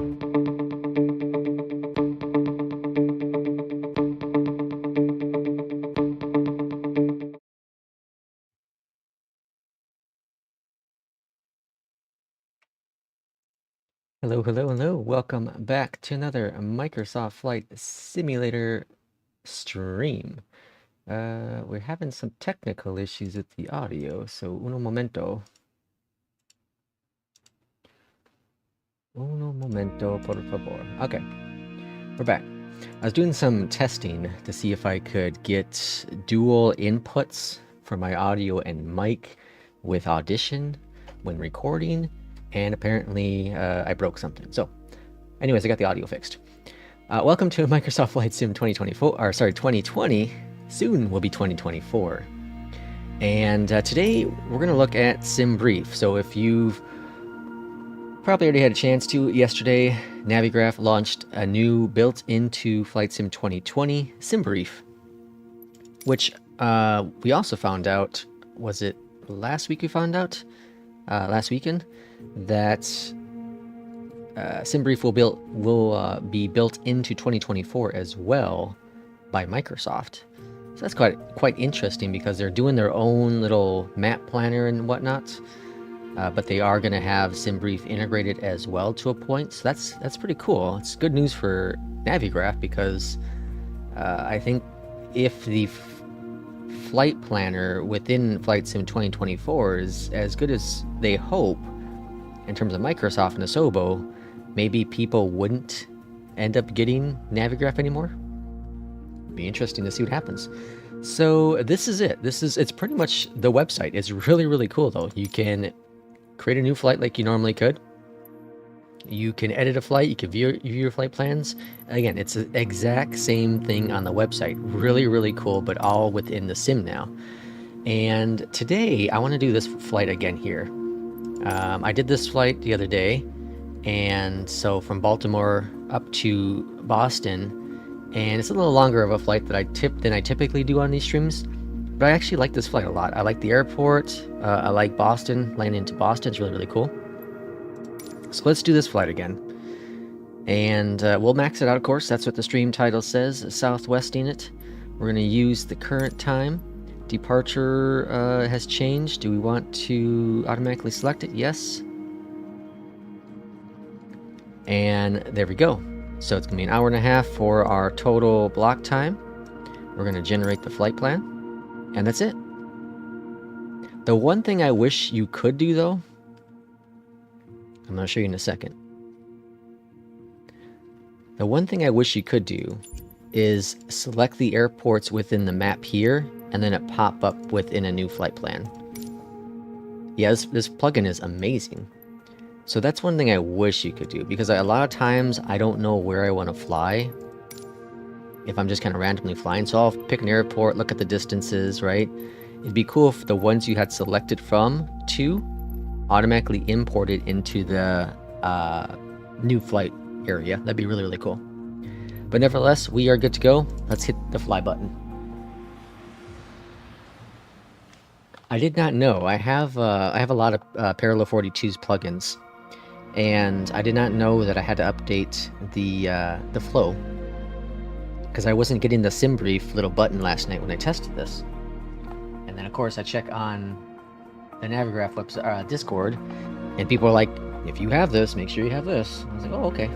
Hello, hello, hello. Welcome back to another Microsoft Flight Simulator stream. We're having some technical issues with the audio, so uno momento. Uno momento, por favor. Okay, we're back. I was doing some testing to see if I could get dual inputs for my audio and mic with Audition when recording, and apparently I broke something. So anyways, I got the audio fixed. Welcome to Microsoft Flight Sim 2024, or sorry, 2020. Soon will be 2024. And today we're going to look at SimBrief. So if you've probably already had a chance to, yesterday Navigraph launched a new built-into Flight Sim 2020 SimBrief, which we also found out, was it last week we found out? Last weekend, that SimBrief will be built into 2024 as well by Microsoft. So that's quite interesting because they're doing their own little map planner and whatnot, but they are going to have SimBrief integrated as well to a point. So that's pretty cool. It's good news for Navigraph because I think if the flight planner within Flight Sim 2024 is as good as they hope in terms of Microsoft and Asobo, maybe people wouldn't end up getting Navigraph anymore. Be interesting to see what happens. So this is it. It's pretty much the website. It's really cool though. You can create a new flight like you normally could. You can edit a flight, you can view your flight plans. Again, it's the exact same thing on the website. Really cool, but all within the sim now. And today I want to do this flight again here. I did this flight the other day, and so from Baltimore up to Boston, and it's a little longer of a flight than I typically do on these streams, but I actually like this flight a lot. I like the airport. I like Boston. Landing into Boston is really cool. So let's do this flight again, and we'll max it out, of course. That's what the stream title says, Southwesting it. We're going to use the current time. Departure has changed. Do we want to automatically select it? Yes. And there we go. So it's going to be an hour and a half for our total block time. We're going to generate the flight plan, and that's it. The one thing I wish you could do, though, I'm going to show you in a second. The one thing I wish you could do is select the airports within the map here, and then it pop up within a new flight plan. Yeah, this plugin is amazing. So that's one thing I wish you could do, because a lot of times I don't know where I want to fly if I'm just kind of randomly flying. So I'll pick an airport, look at the distances, right? It'd be cool if the ones you had selected from to automatically imported into the new flight area. That'd be really cool. But nevertheless, we are good to go. Let's hit the fly button. I did not know. I have a lot of Parallel 42's plugins, and I did not know that I had to update the flow, because I wasn't getting the SimBrief little button last night when I tested this. And then of course I check on the Navigraph website, Discord, and people are like, if you have this, make sure you have this. I was like, oh, okay.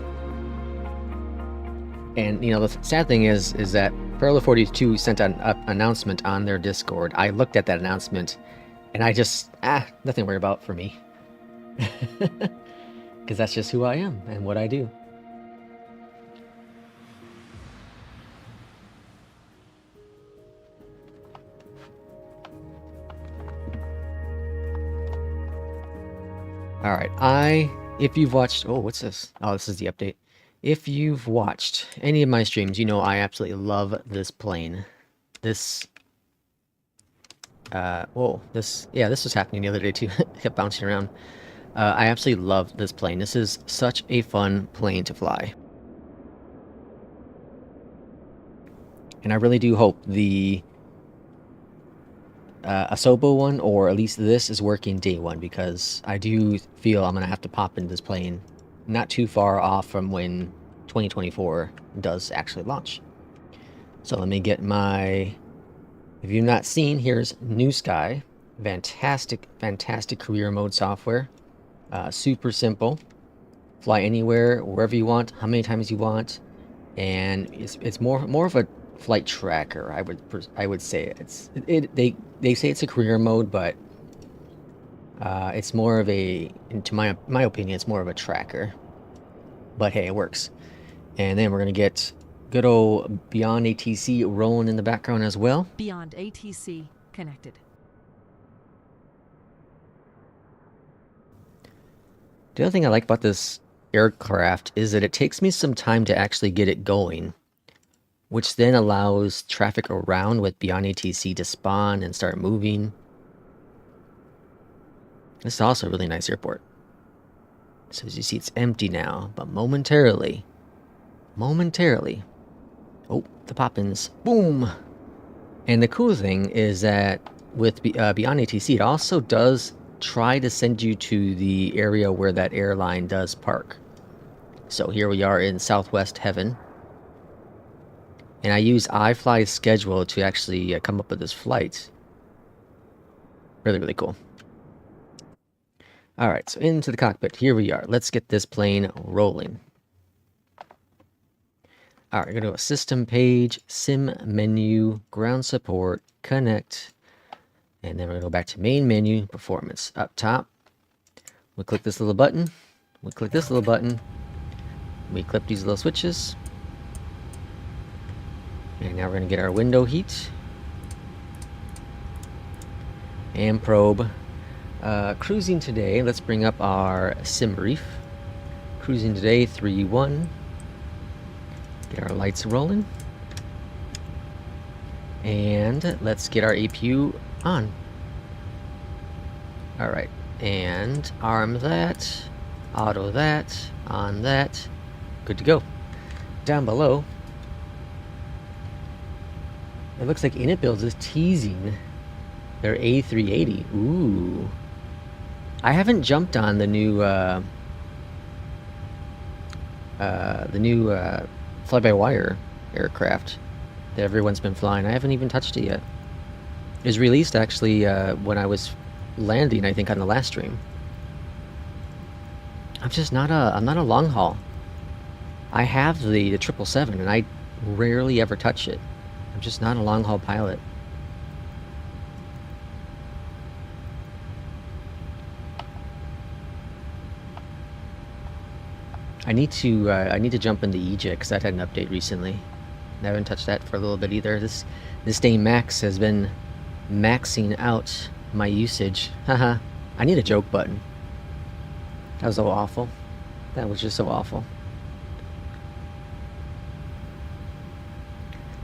And you know, the sad thing is that Parallel 42 sent an announcement on their Discord. I looked at that announcement, and I just, nothing to worry about for me. Because that's just who I am and what I do. Alright, if you've watched, oh, what's this? Oh, this is the update. If you've watched any of my streams, you know I absolutely love this plane. This, this was happening the other day too. It kept bouncing around. I absolutely love this plane. This is such a fun plane to fly. And I really do hope the Asobo one, or at least this, is working day one, because I do feel I'm going to have to pop into this plane not too far off from when 2024 does actually launch. So let me get my, if you've not seen, here's NewSky. Fantastic, fantastic career mode software. Super simple. Fly anywhere, wherever you want, how many times you want, and it's more of a flight tracker. I would say they say it's a career mode, but it's more of a, to my opinion, it's more of a tracker. But hey, it works. And then we're gonna get good old BeyondATC rolling in the background as well. BeyondATC connected. The other thing I like about this aircraft is that it takes me some time to actually get it going, which then allows traffic around with BeyondATC to spawn and start moving. This is also a really nice airport. So as you see, it's empty now, but momentarily, oh, the pop-ins, boom! And the cool thing is that with BeyondATC, it also does try to send you to the area where that airline does park. So here we are in Southwest Heaven. And I use iFly's schedule to actually come up with this flight. Really, really cool. All right, so into the cockpit. Here we are. Let's get this plane rolling. All right, we're going to go to System Page, Sim Menu, Ground Support, Connect. And then we're going to go back to Main Menu, Performance. Up top, we click this little button. We click this little button. We clip these little switches. And now we're going to get our window heat. And probe. Cruising today, let's bring up our SimBrief. Cruising today, 3-1. Get our lights rolling. And let's get our APU on. Alright, and arm that, auto that, on that. Good to go. Down below, it looks like Init Builds is teasing their A380. Ooh. I haven't jumped on the new fly-by-wire aircraft that everyone's been flying. I haven't even touched it yet. It was released actually when I was landing, I think, on the last stream. I'm not a long haul. I have the 777 and I rarely ever touch it. I'm just not a long haul pilot. I need to jump into EJ because that had an update recently. I haven't touched that for a little bit either. This day Max has been maxing out my usage. Haha. I need a joke button. That was so awful. That was just so awful.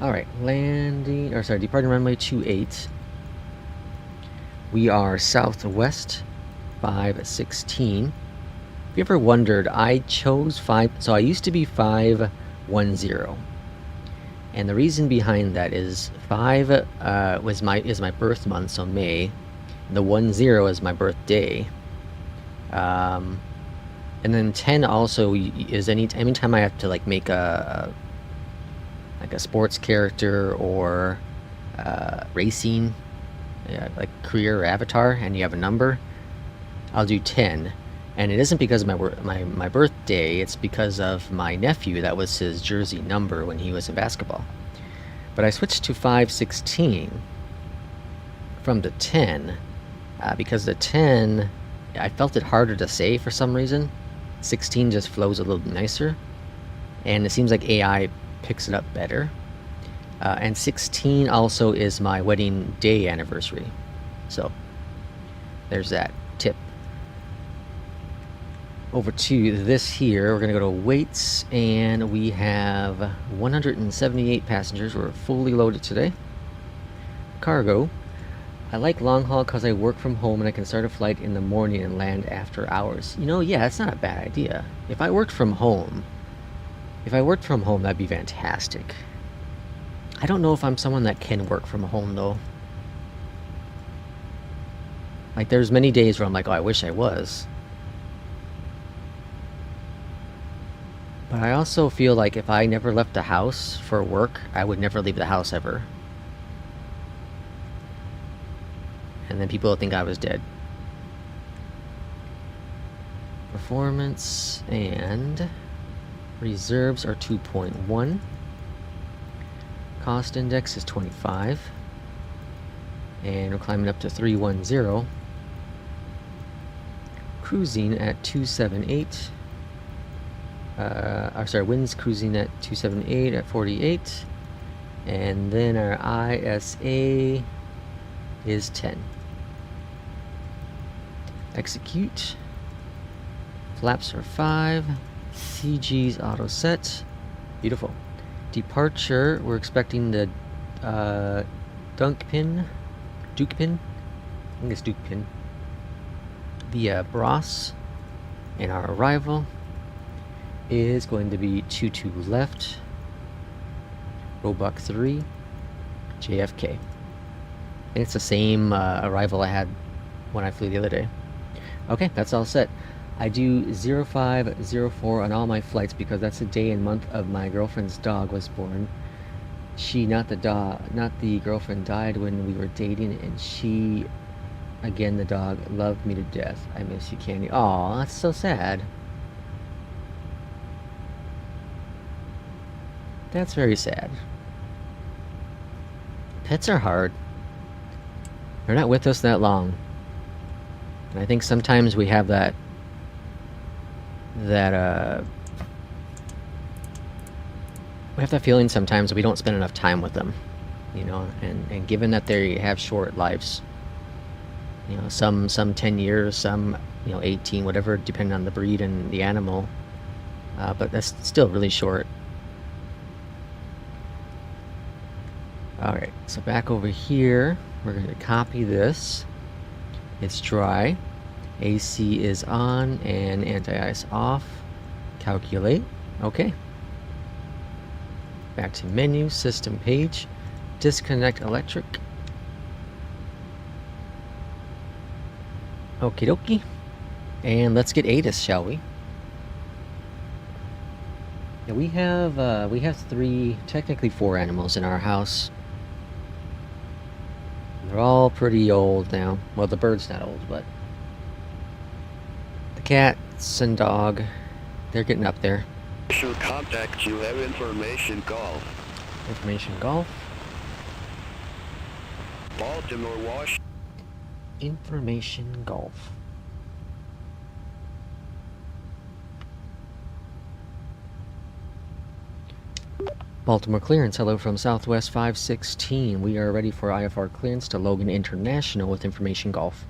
Alright, departing runway 28. We are southwest 516. If you ever wondered, I chose 5, so I used to be 510. And the reason behind that is 5 is my birth month, so May. The 10 is my birthday. And then 10 also is anytime I have to like make a sports character or racing, like career or avatar, and you have a number, I'll do 10. And it isn't because of my birthday, it's because of my nephew. That was his jersey number when he was in basketball. But I switched to 516 from the 10 because the 10, I felt it harder to say for some reason. 16 just flows a little nicer, and it seems like AI picks it up better. And 16 also is my wedding day anniversary. So there's that tip. Over to this here, we're going to go to weights, and we have 178 passengers. We're fully loaded today. Cargo. I like long haul because I work from home and I can start a flight in the morning and land after hours. You know, yeah, that's not a bad idea. If I worked from home, that'd be fantastic. I don't know if I'm someone that can work from home, though. Like, there's many days where I'm like, oh, I wish I was. But I also feel like if I never left the house for work, I would never leave the house ever. And then people would think I was dead. Performance and reserves are 2.1. Cost index is 25. And we're climbing up to 310. Cruising at 278. Winds cruising at 278 at 48. And then our ISA is 10. Execute. Flaps are 5. CG's auto set. Beautiful. Departure, we're expecting the Duke pin. I think it's Duke pin. Via Bros. And our arrival is going to be 22 left. Roebuck 3. JFK. And it's the same arrival I had when I flew the other day. Okay, that's all set. I do 0504 on all my flights because that's the day and month of my girlfriend's dog was born. She, not the girlfriend, died when we were dating, and she, again, the dog, loved me to death. I miss you, Candy. Aw, that's so sad. That's very sad. Pets are hard. They're not with us that long. And I think sometimes we have that we have that feeling sometimes that we don't spend enough time with them, you know, and given that they have short lives, you know, some 10 years, some, you know, 18, whatever, depending on the breed and the animal, but that's still really short. Alright, so back over here, we're going to copy this. It's dry. AC is on and anti-ice off. Calculate. Okay. Back to menu, system page. Disconnect electric. Okie dokie. And let's get ATIS, shall we? Yeah, we have 3, technically 4 animals in our house. They're all pretty old now. Well, the bird's not old, but the cats and dog, they're getting up there. Sure, contact you have information golf. Information golf. Baltimore, Washington. Information golf. Baltimore clearance, hello from Southwest 516. We are ready for IFR clearance to Logan International with information golf.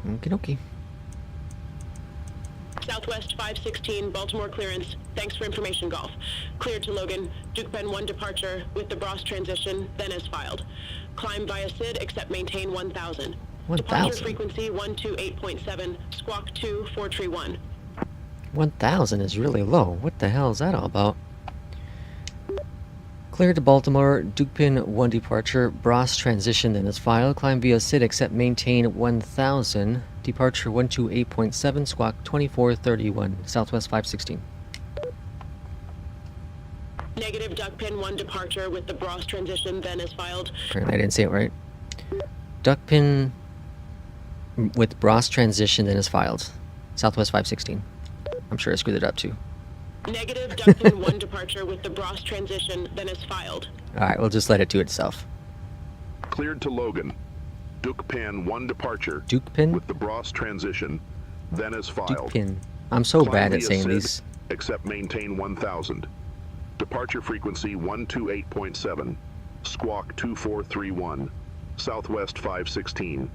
Okie dokie. Southwest 516, Baltimore clearance. Thanks for information golf. Cleared to Logan, Duke Pen 1 departure with the Bros transition, then as filed. Climb via SID, except maintain 1000. 1000? Departure frequency 128.7, squawk 2, 431. 1000 is really low. What the hell is that all about? Cleared to Baltimore, Duke Pin 1 departure, Bros transition, then is filed. Climb via SID, except maintain 1000. Departure 128.7, squawk 2431, Southwest 516. Negative, Duck Pin 1 departure with the Bros transition, then is filed. Apparently I didn't say it right. Duck Pin with Bros transition, then is filed. Southwest 516. I'm sure I screwed it up too. Negative, Duck Pin 1 departure with the Bros transition, then is filed. Alright, we'll just let it do itself. Cleared to Logan. Duke Pan 1 departure. Duke Pin? With the Bros transition, then as filed. Duke Pin. I'm so Climb bad at via saying SID, these. Except maintain 1000. Departure frequency 128.7. Squawk 2431. Southwest 516.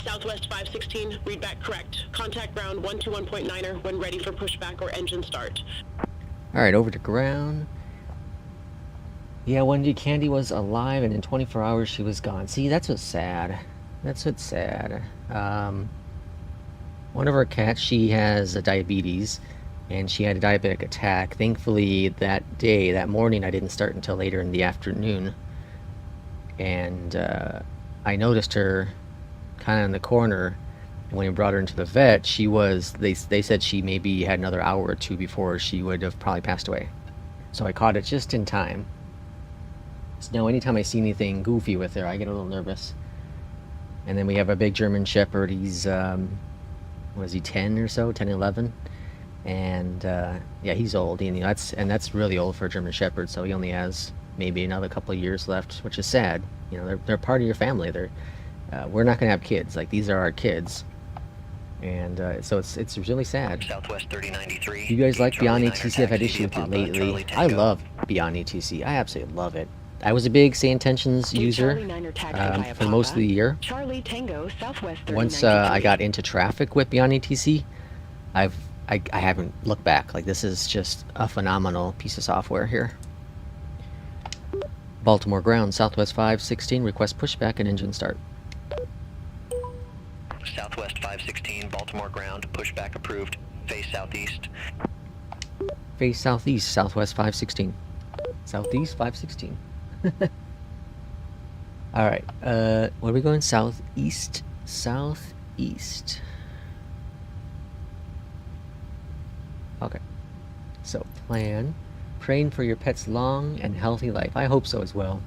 Southwest 516, read back correct. Contact ground 121.9er when ready for pushback or engine start. Alright, over to ground. Yeah, Wendy Candy was alive and in 24 hours she was gone. See, that's what's sad. That's what's sad. One of our cats, she has a diabetes and she had a diabetic attack. Thankfully, that morning, I didn't start until later in the afternoon. And I noticed her kind of in the corner, when we brought her into the vet, she was, they said she maybe had another hour or two before she would have probably passed away. So I caught it just in time. So now anytime I see anything goofy with her, I get a little nervous. And then we have a big German Shepherd. He's, what is he, 10 or so, 10, 11? And yeah, he's old. And, you know, that's really old for a German Shepherd. So he only has maybe another couple of years left, which is sad. You know, they're part of your family. We're not gonna have kids. Like, these are our kids. And so it's really sad. Southwest 3093. You guys like Charlie BeyondATC? Niner I've had taxi issue with via it Papa, lately. Charlie I Tango. love BeyondATC. I absolutely love it. I was a big Say Intentions user for most of the year. Charlie Tango, Southwest Once I got into traffic with BeyondATC, I haven't looked back. Like, this is just a phenomenal piece of software here. Baltimore ground, Southwest 516, request pushback and engine start. Southwest 516, Baltimore ground, pushback approved. Face southeast. Face southeast, Southwest 516. Southeast 516. Alright, where are we going? Southeast? Southeast. Okay. So, plan. Praying for your pet's long and healthy life. I hope so as well.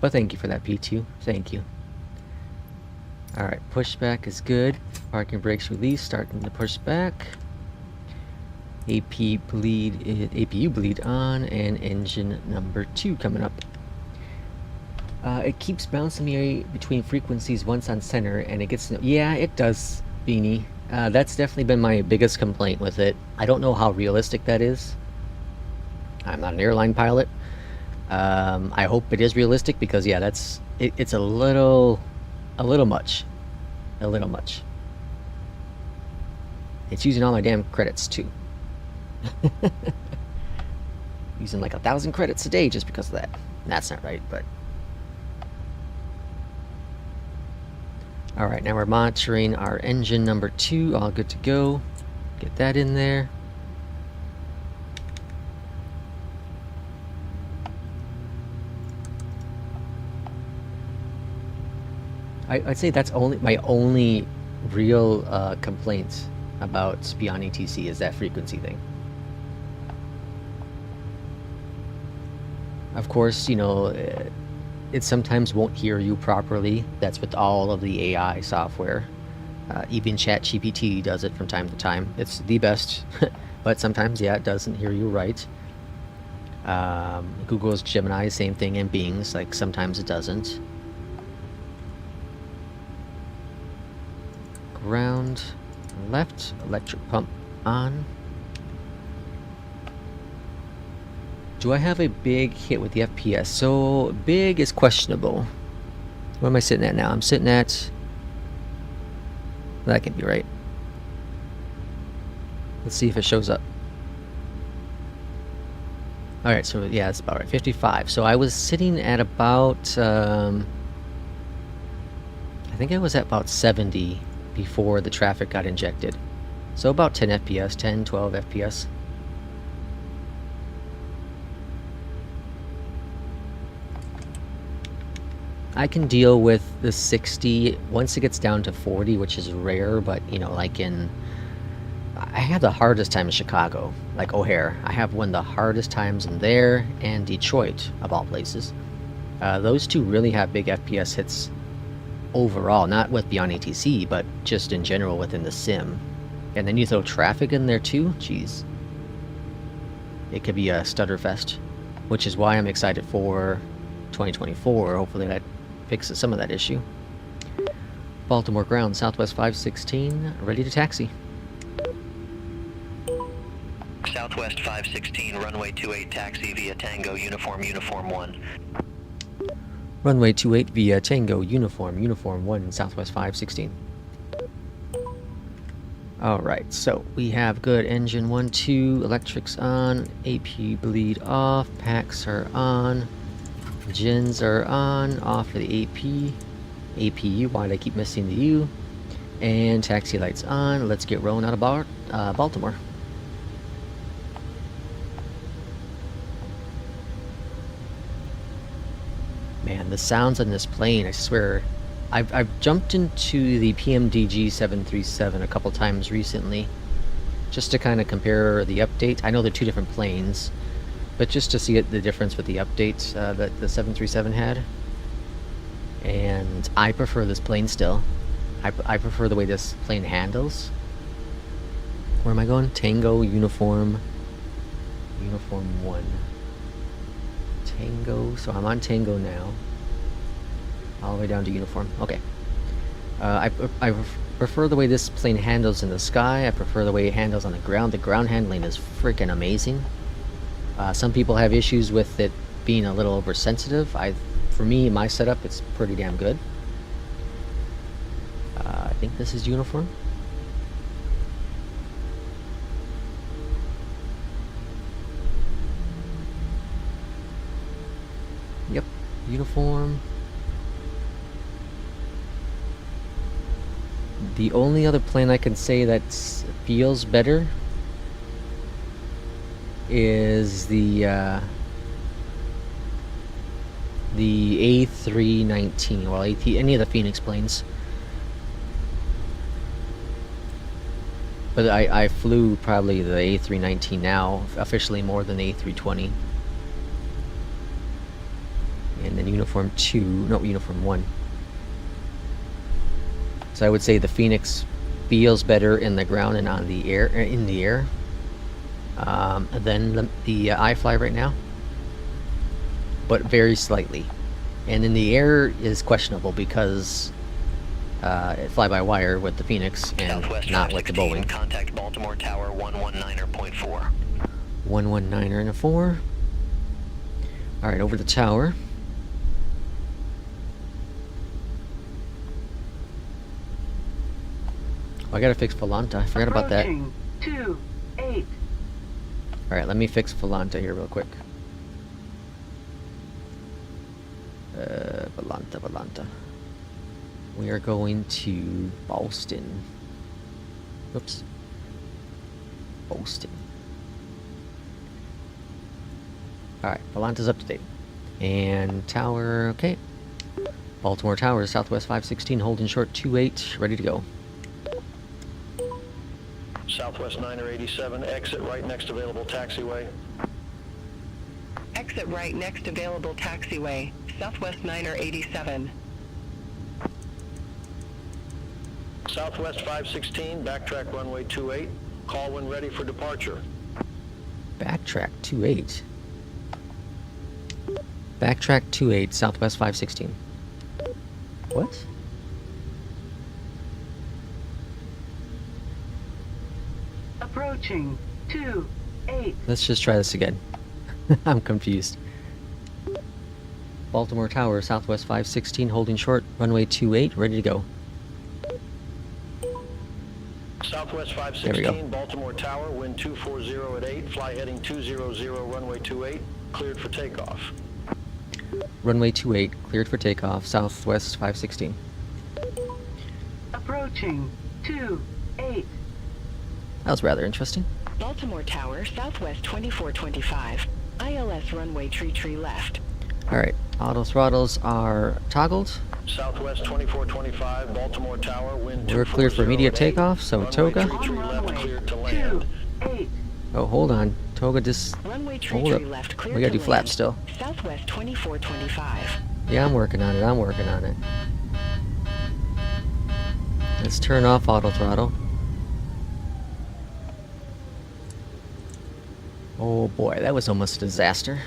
But thank you for that, P2. Thank you. Alright, pushback is good. Parking brakes released, starting to push back. APU bleed on, and engine number 2 coming up. It keeps bouncing me between frequencies once on center, and it gets... Yeah, it does, Beanie. That's definitely been my biggest complaint with it. I don't know how realistic that is. I'm not an airline pilot. I hope it is realistic, because yeah, it's a little much. A little much. It's using all my damn credits too. Using like 1,000 credits a day just because of that. That's not right, but... Alright, now we're monitoring our engine number 2, all good to go. Get that in there. I'd say that's my only real complaint about BeyondATC is that frequency thing. Of course, you know, it sometimes won't hear you properly. That's with all of the AI software. Even ChatGPT does it from time to time. It's the best, but sometimes, yeah, it doesn't hear you right. Google's Gemini, same thing, and Bing's, like, sometimes it doesn't. Ground, left, electric pump on. Do I have a big hit with the FPS? So, big is questionable. Where am I sitting at now? I'm sitting at... That can be right. Let's see if it shows up. Alright, so yeah, that's about right. 55. So I was sitting at about... I think I was at about 70 before the traffic got injected. So about 10 FPS, 10, 12 FPS. I can deal with the 60 once it gets down to 40, which is rare, but you know, like I have the hardest time in Chicago, like O'Hare. I have one of the hardest times in there, and Detroit, of all places. Those two really have big FPS hits overall, not with BeyondATC, but just in general within the sim. And then you throw traffic in there too, jeez. It could be a stutter fest, which is why I'm excited for 2024. Hopefully that fixes some of that issue. Baltimore ground, Southwest 516, ready to taxi. Southwest 516, runway 28 taxi via Tango, uniform 1. Runway 28 via Tango, uniform 1, Southwest 516. Alright, so we have good engine 1, 2, electrics on, AP bleed off, packs are on, gens are on, off for the AP, APU, why did I keep missing the U, and taxi lights on. Let's get rolling out of Baltimore. Man, the sounds on this plane, I swear, I've jumped into the PMDG 737 a couple times recently, just to kind of compare the update. I know they're two different planes, but just to see the difference with the updates that the 737 had. And I prefer this plane still. I prefer the way this plane handles. Where am I going? Tango Uniform 1. Tango, so I'm on Tango now. All the way down to Uniform. Okay. I prefer the way this plane handles in the sky. I prefer the way it handles on the ground. The ground handling is freaking amazing. Some people have issues with it being a little oversensitive. For me, my setup, it's pretty damn good. I think this is Uniform. Yep, Uniform. The only other plane I can say that feels better is the A319. Well, any of the Phoenix planes. But I flew probably the A319 now, officially more than the A320. And then Uniform 1. So I would say the Phoenix feels better in the ground and on the air, than the iFly right now, but very slightly. And in the air is questionable because it fly-by-wire with the Phoenix and Southwest not with the 516, Boeing. Contact Baltimore Tower 119.4. 119er and a 4. All right, over the tower. Oh, I gotta fix Volanta. I forgot about that. 2-8. Alright, let me fix Volanta here real quick. Volanta. We are going to Boston. Oops. Boston. Alright, Volanta's up to date. And tower, okay. Baltimore Tower, Southwest 516, holding short 28, ready to go. Southwest 987, exit right next available taxiway. Exit right next available taxiway, Southwest 987. Southwest 516, backtrack runway 28. Call when ready for departure. Backtrack 28. Backtrack 28, Southwest 516. What? Approaching 2-8. Let's just try this again. I'm confused. Baltimore Tower, Southwest 516, holding short, runway 28, ready to go. Southwest There we go. 516, Baltimore Tower, wind 240 at 8, fly heading 200, runway 28, cleared for takeoff. Runway 28, cleared for takeoff, Southwest 516. Approaching 2-8. That was rather interesting. Baltimore Tower, Southwest 2425. ILS runway tree left. Alright, auto throttles are toggled. Southwest 2425, Baltimore Tower, wind We're cleared for immediate 240 at 8, takeoff, so runway Toga. tree left, cleared to land. 2-8. Oh, hold on. Toga just... Runway Hold tree up. left, clear We gotta to do flaps land. still. Southwest 2425. Yeah, I'm working on it. Let's turn off auto throttle. Oh boy, that was almost a disaster.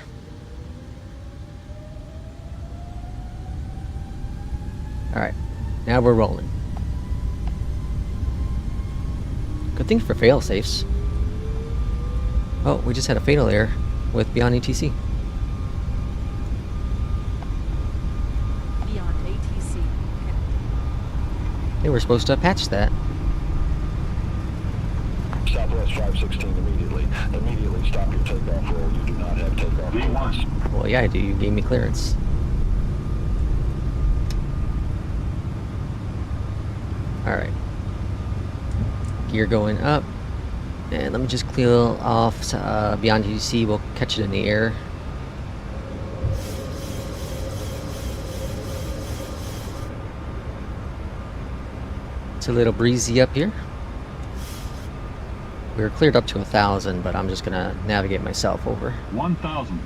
Alright, now we're rolling. Good thing for fail-safes. Oh, we just had a fatal error with BeyondATC. BeyondATC connected. They were supposed to patch that. Southwest 516 immediately. Immediately stop your takeoff roll. You do not have takeoff clearance. Well, yeah, I do. You gave me clearance. Alright. Gear going up. And let me just clear off BeyondATC. We'll catch it in the air. It's a little breezy up here. We were cleared up to 1,000, but I'm just gonna navigate myself over. 1,000.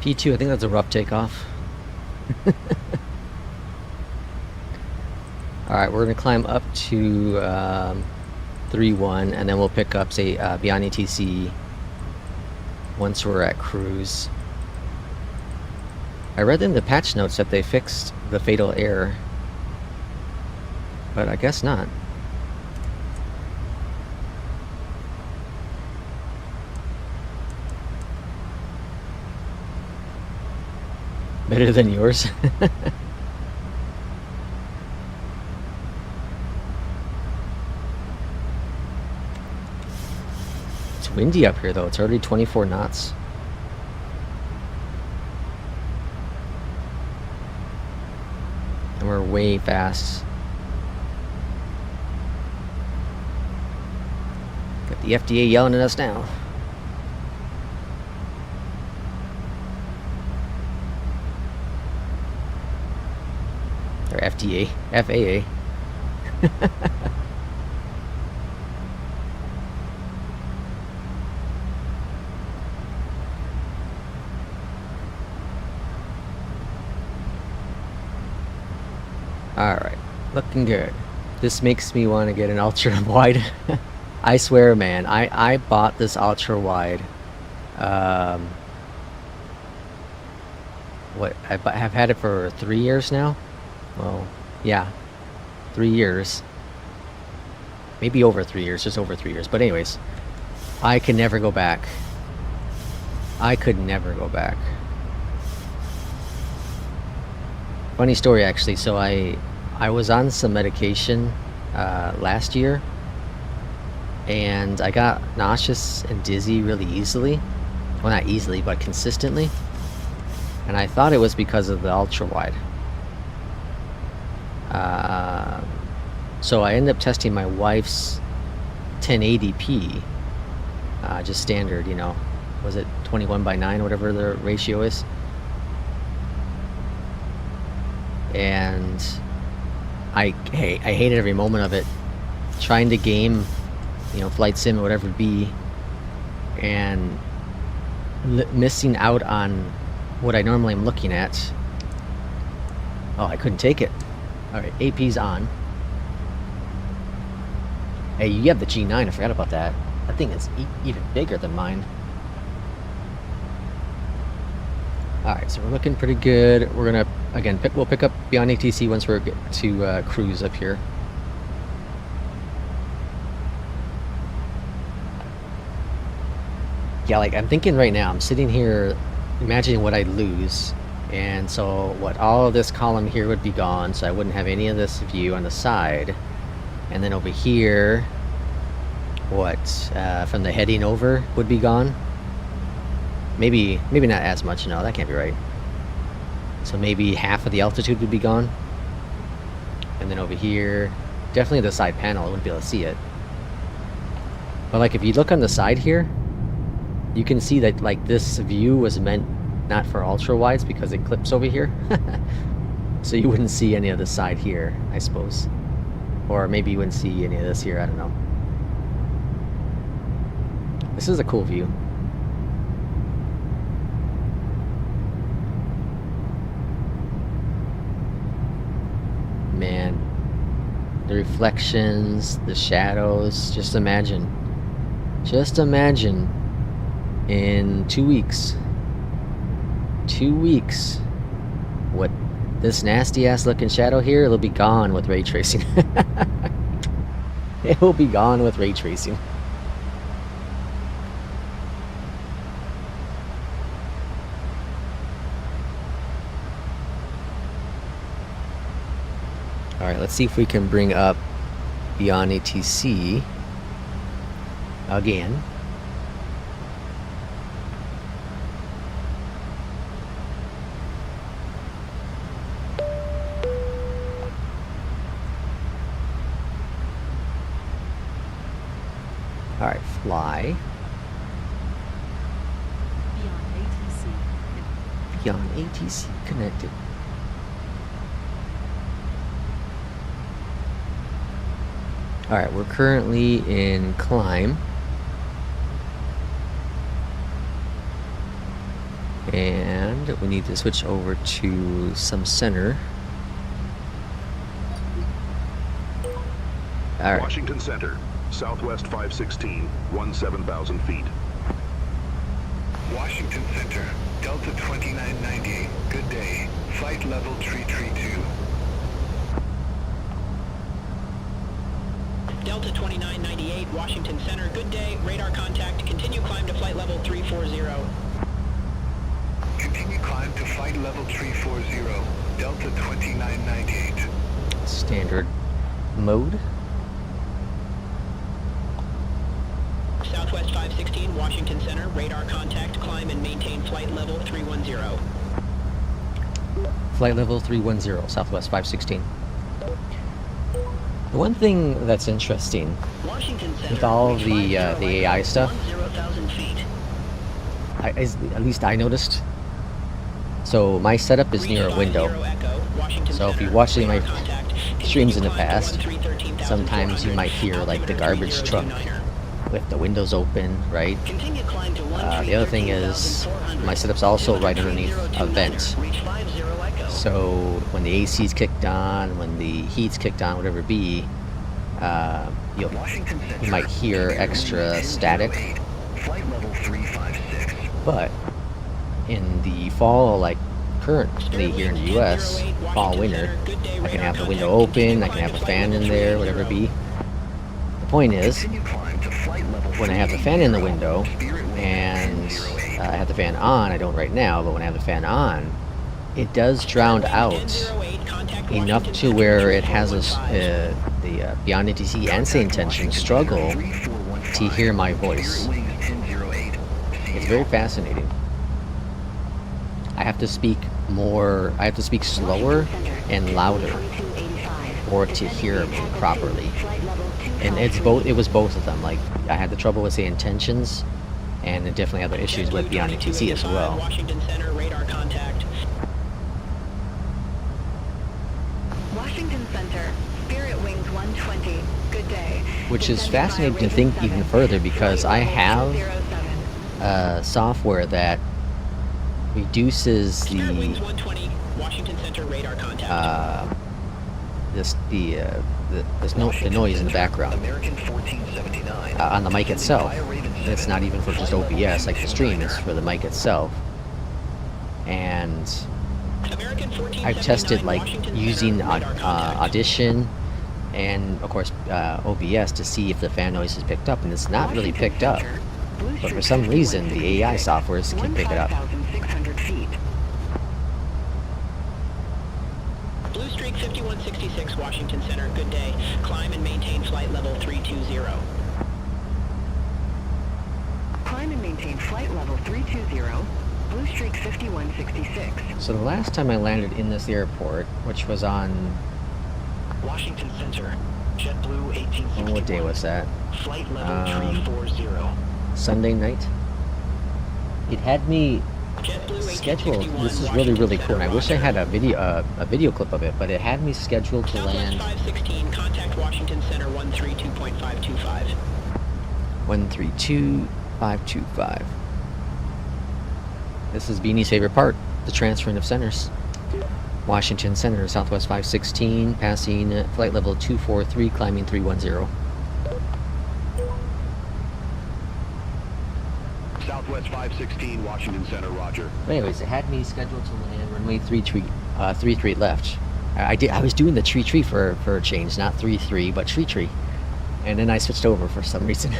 P2, I think that's a rough takeoff. Alright, we're gonna climb up to 3-1, and then we'll pick up, say, BeyondATC once we're at cruise. I read in the patch notes that they fixed the fatal error, but I guess not. Better than yours. It's windy up here though. It's already 24 knots. And we're way fast. Got the FDA yelling at us now. Or FDA, FAA. Alright, looking good. This makes me want to get an ultra wide. I swear, man, I bought this ultra wide. What, I've had it for 3 years now? Well, yeah, 3 years. Maybe over 3 years, just over 3 years. But anyways, I could never go back. I could never go back. Funny story, actually. So I was on some medication last year, and I got nauseous and dizzy really easily. Well, not easily, but consistently. And I thought it was because of the ultra wide. So I ended up testing my wife's 1080p, just standard, you know, was it 21:9, whatever the ratio is. And I hated every moment of it, trying to game, you know, flight sim or whatever it be, and missing out on what I normally am looking at. Oh, I couldn't take it. Alright, AP's on. Hey, you have the G9, I forgot about that. That thing is even bigger than mine. Alright, so we're looking pretty good. We're gonna, again, we'll pick up BeyondATC once we're to cruise up here. Yeah, like, I'm thinking right now, I'm sitting here imagining what I'd lose. And so what, all of this column here would be gone, so I wouldn't have any of this view on the side. And then over here, what, from the heading over would be gone. Maybe not as much, no, that can't be right. So maybe half of the altitude would be gone. And then over here, definitely the side panel, I wouldn't be able to see it. But like if you look on the side here, you can see that like this view was meant not for ultra wides because it clips over here. So you wouldn't see any of the side here, I suppose. Or maybe you wouldn't see any of this here, I don't know. This is a cool view. Man, the reflections, the shadows, just imagine in 2 weeks, what this nasty ass looking shadow here, it'll be gone with ray tracing. It will be gone with ray tracing. Alright, let's see if we can bring up BeyondATC again. All right, fly. Beyond ATC. Beyond ATC connected. All right, we're currently in climb. And we need to switch over to some center. All right. Washington Center, Southwest 516, 17,000 feet. Washington Center, Delta 2998, good day. Flight level 332. Delta 2998, Washington Center, good day. Radar contact. Continue climb to flight level 340. Continue climb to flight level 340, Delta 2998. Standard mode. Southwest 516, Washington Center, radar contact, climb and maintain flight level 310. Flight level 310, Southwest 516. The one thing that's interesting Washington Center, with all the AI stuff, 10,000 feet. at least I noticed. So my setup is near a window. So if you watch any of my streams in the past, sometimes you might hear like the garbage truck with the windows open, right? The other thing is my setup's also right underneath a vent. So when the AC's kicked on, when the heat's kicked on, whatever it be, you might hear extra static. But in the fall, like currently here in the US, fall, winter, I can have the window open, I can have a fan in there, whatever it be. The point is, when I have the fan in the window, and I have the fan on, I don't right now, but when I have the fan on, it does drown out enough to where it has the BeyondATC and Say Intention struggle to hear my voice. It's very fascinating. I have to speak slower and louder for it to hear me properly. And it was both of them. Like, I had the trouble with Say Intentions, and I definitely had the issues with BeyondATC as well. Washington Center, radar contact. Washington Center, Spirit Wings 120, good day. Which is fascinating to think even further, because I have software that reduces Spirit Wings 120, Washington Center, radar contact. the noise in the background American 1479. on the mic itself. It's not even for just OBS like the stream, it's for the mic itself. And I've tested like using Audition and of course OBS to see if the fan noise is picked up, and it's not really picked up. But for some reason the AI softwares can pick it up. 15,600 feet. Blue Streak 5166, Washington Center, good day. Climb and maintain flight level 320. Climb and maintain flight level 320, Blue Streak 5166. So the last time I landed in this airport, which was on, Washington Center, JetBlue 1861. what day was that? Flight level 340. Sunday night. It had me scheduled. This is really cool, and I wish I had a video clip of it, but it had me scheduled to land Southwest 516, contact Washington Center 132.525. 132.525. This is Beanie's favorite part, the transferring of centers. Washington Center, Southwest 516, passing flight level 243, climbing 310. Southwest 516, Washington Center, roger. But anyways, it had me scheduled to land runway 33 left. I was doing the tree for a change, not 33, but tree. And then I switched over for some reason.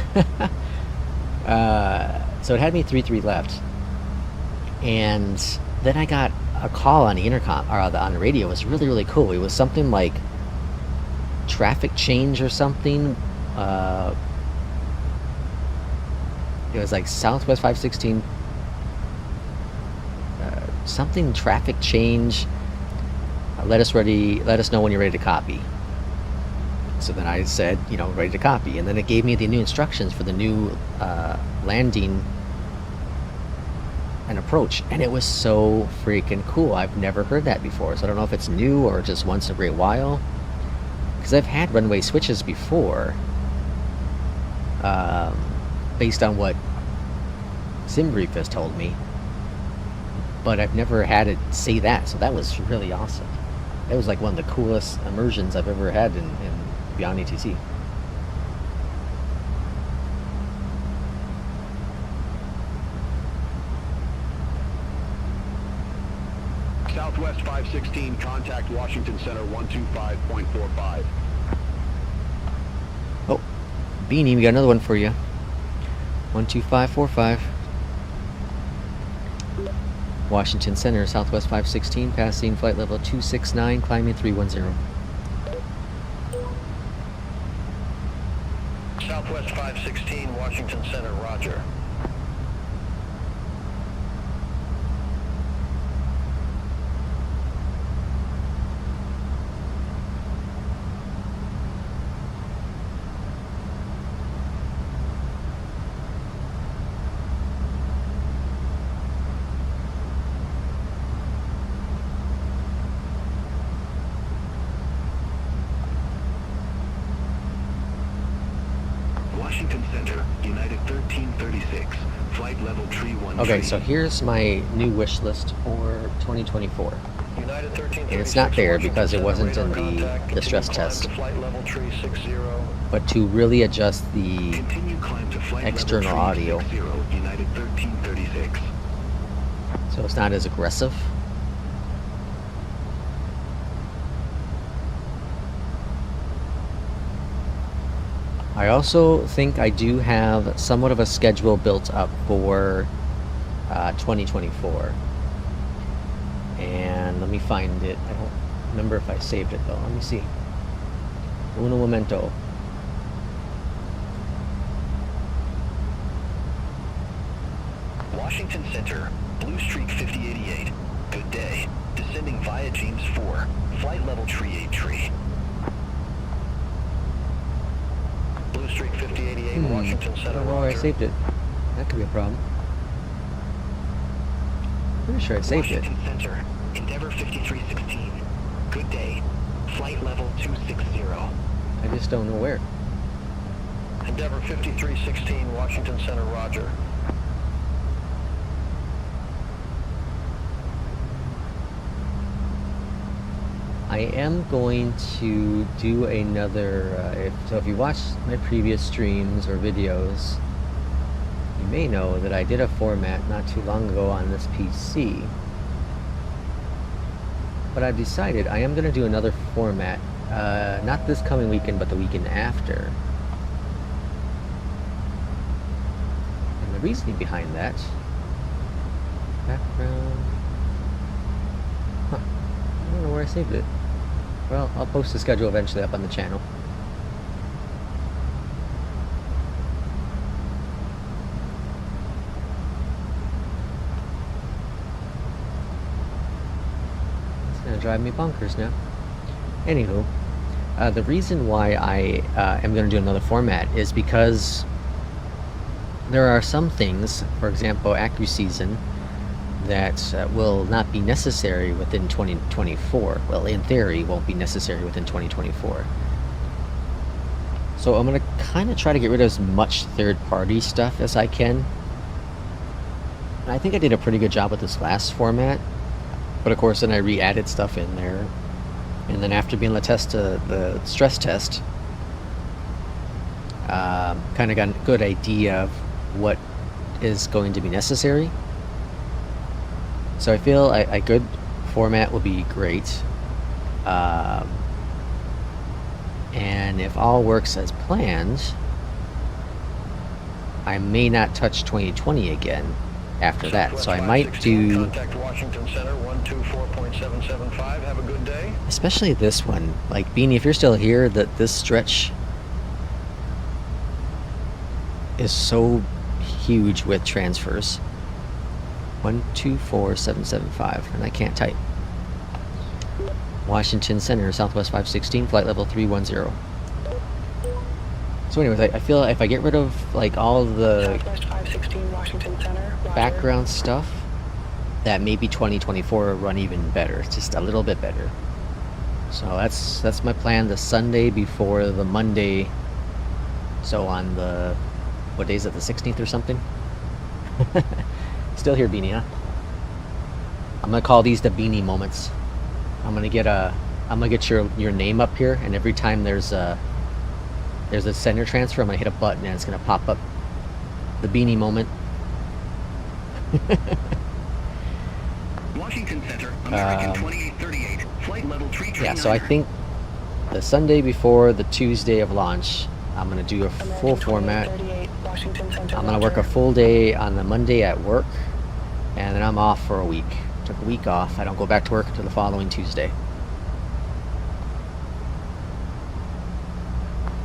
So it had me 33 left. And then I got a call on the intercom, or on the radio. It was really cool. It was something like traffic change or something. It was like Southwest 516, something traffic change. Let us know when you're ready to copy. So then I said, you know, ready to copy. And then it gave me the new instructions for the new landing and approach. And it was so freaking cool. I've never heard that before. So I don't know if it's new or just once in a great while. Because I've had runway switches before. Based on what SimBrief has told me. But I've never had it say that. So that was really awesome. That was like one of the coolest immersions I've ever had in BeyondATC. Southwest 516, contact Washington Center 125.45. Oh, Beanie, we got another one for you. 12545. Washington Center, Southwest 516, passing flight level 269, climbing 310. Southwest 516, Washington Center, roger. Washington Center, United 1336, flight level tree 13. Okay, so here's my new wish list for 2024. United 1336, And it's not there Washington because it Center, wasn't in radar contact, the stress continue test. climb to flight level tree 60. But to really adjust the Continue climb to flight external level audio. 360, United 1336. so it's not as aggressive. I also think I do have somewhat of a schedule built up for 2024. And let me find it. I don't remember if I saved it though. Let me see. Uno momento. Washington Center, Blue Streak 5088. Good day. Descending via James 4. Flight level tree 8 tree. Blue Streak 5088, Washington I Center, don't know where I roger. saved it. That could be a problem. Pretty sure I saved it. Washington Center, Endeavor 5316. Good day. Flight level 260. I just don't know where. Endeavor 5316, Washington Center, roger. I am going to do another, if you watch my previous streams or videos, you may know that I did a format not too long ago on this PC. But I've decided I am going to do another format, not this coming weekend, but the weekend after. And the reasoning behind that, background, I don't know where I saved it. Well, I'll post the schedule eventually up on the channel. It's gonna drive me bonkers now. Anywho, the reason why I am gonna do another format is because there are some things, for example, AccuSeason, that will not be necessary within 2024. Well, in theory, won't be necessary within 2024. So I'm going to kind of try to get rid of as much third-party stuff as I can. And I think I did a pretty good job with this last format. But of course, then I re-added stuff in there. And then after being able to test the stress test, kind of got a good idea of what is going to be necessary. So I feel a good format will be great. And if all works as planned, I may not touch 2020 again after that. So I might do... Contact Washington Center, 124.775. Have a good day. Especially this one. Like, Beanie, if you're still here, that this stretch is so huge with transfers. 124.775, and I can't type. Washington Center, Southwest 516, flight level 310. So anyways, I feel if I get rid of like all of the Southwest 516 Washington Center. Roger. background stuff, that maybe 2024 will run even better, just a little bit better. So that's my plan, the Sunday before the Monday. So on the, what day is it, the 16th or something? Still here, Beanie, huh? I'm gonna call these the Beanie moments. I'm gonna get your name up here, and every time there's a center transfer, I'm gonna hit a button and it's gonna pop up the Beanie moment. Washington Center, American 2838, flight level 339. Yeah, so I think the Sunday before the Tuesday of launch, I'm gonna do a full format. I'm gonna work a full day on the Monday at work, and then I'm off for a week. Took a week off. I don't go back to work until the following Tuesday.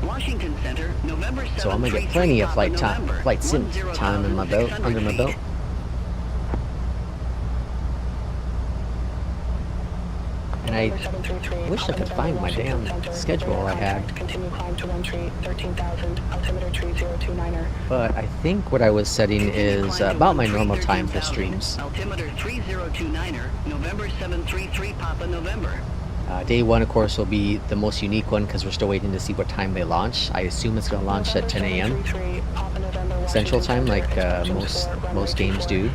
Washington Center, November 7, So I'm gonna get plenty of flight sim time in my belt, under my belt. And I wish I could find my damn schedule I had. Continue climb to 1 tree, 13,000, altimeter tree 029er. But I think what I was setting is about my normal time for streams. Altimeter 3029er, November 733 Papa November. Day 1, of course, will be the most unique one because we're still waiting to see what time they launch. I assume it's going to launch at 10 a.m. Central Time, like most games do.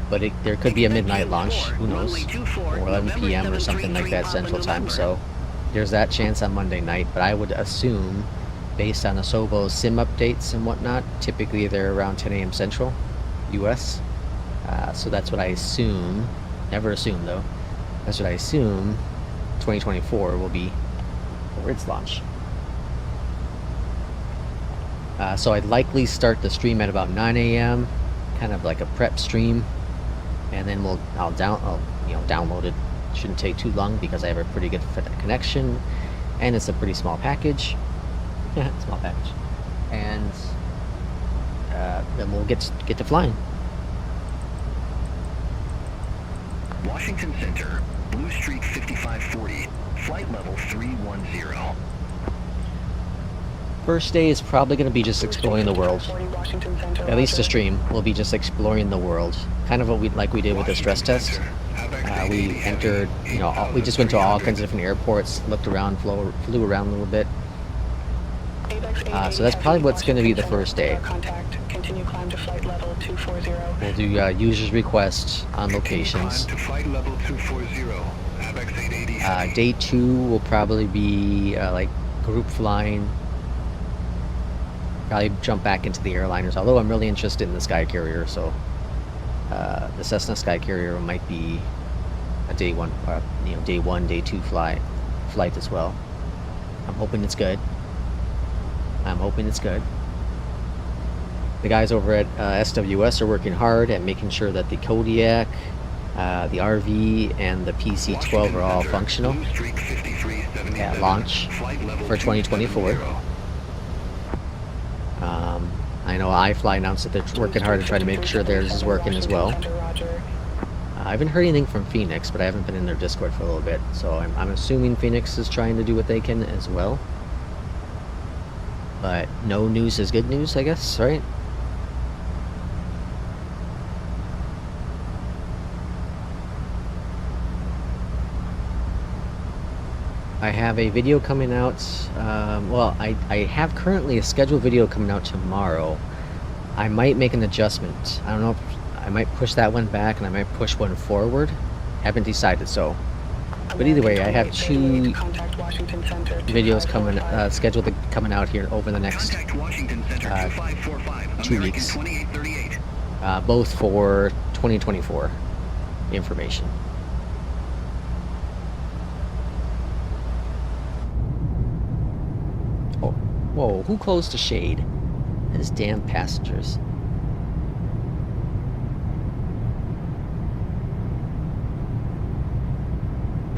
But there could be a midnight launch, who knows, or 11 p.m. or something like that Central Time. So there's that chance on Monday night. But I would assume, based on Asobo's sim updates and whatnot, typically they're around 10 a.m. Central, U.S. So that's what I assume. Never assume, though. That's what I assume 2024 will be for its launch. So I'd likely start the stream at about 9 a.m., kind of like a prep stream. And then I'll download it. Shouldn't take too long because I have a pretty good connection, and it's a pretty small package. Small package, and then we'll get to flying. Washington Center, Blue Streak 5540, flight level 310. First day is probably going to be just exploring the world. At least the stream will be just exploring the world. Kind of what we did with the stress test. We entered, we just went to all kinds of different airports, looked around, flew around a little bit. So that's probably what's going to be the first day. We'll do users requests on locations. Day 2 will probably be like group flying. Probably jump back into the airliners, although I'm really interested in the Sky Carrier, so the Cessna Sky Carrier might be a day 1, day 2 flight as well. I'm hoping it's good. The guys over at SWS are working hard at making sure that the Kodiak, the RV, and the PC-12 are all functional at launch for 2024. I know iFly announced that they're working hard to try to make sure theirs is working as well. I haven't heard anything from Phoenix, but I haven't been in their Discord for a little bit, so I'm assuming Phoenix is trying to do what they can as well. But no news is good news, I guess, right? I have a video coming out, I have currently a scheduled video coming out tomorrow. I might make an adjustment. I don't know if I might push that one back and I might push one forward. Haven't decided, so. But either way, I have 2 videos scheduled coming out here over the next 2 weeks. Both for 2024 information. Whoa, who closed the shade? Those damn passengers.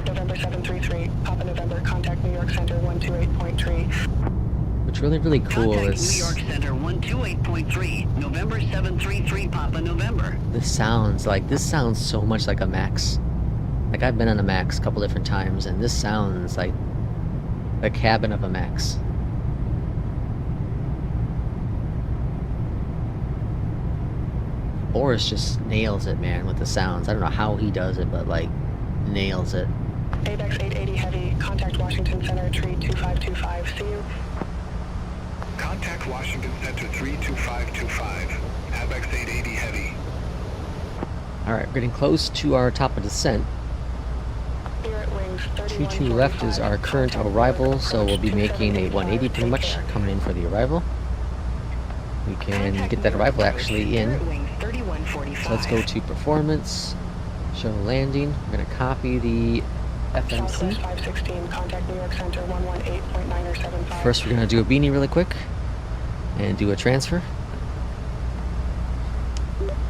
November 733, Papa November, contact New York Center 128.3. What's really cool is... New York Center 128.3, November 733 Papa November. This sounds so much like a Max. Like, I've been on a Max a couple different times, and this sounds like the cabin of a Max. Boris just nails it, man, with the sounds. I don't know how he does it, but like nails it. ABEX 880 Heavy, contact Washington Center, tree 2525. See you. Contact Washington Center 32525. ABEX 880 Heavy. Alright, we're getting close to our top of descent. Spirit Wings 22 left is our current arrival, so we'll be making a 180 pretty much, coming in for the arrival. We can get that arrival actually in. So let's go to performance, show landing. I'm going to copy the FMC. 516, contact New York Center 118.975. First we're going to do a beanie really quick and do a transfer.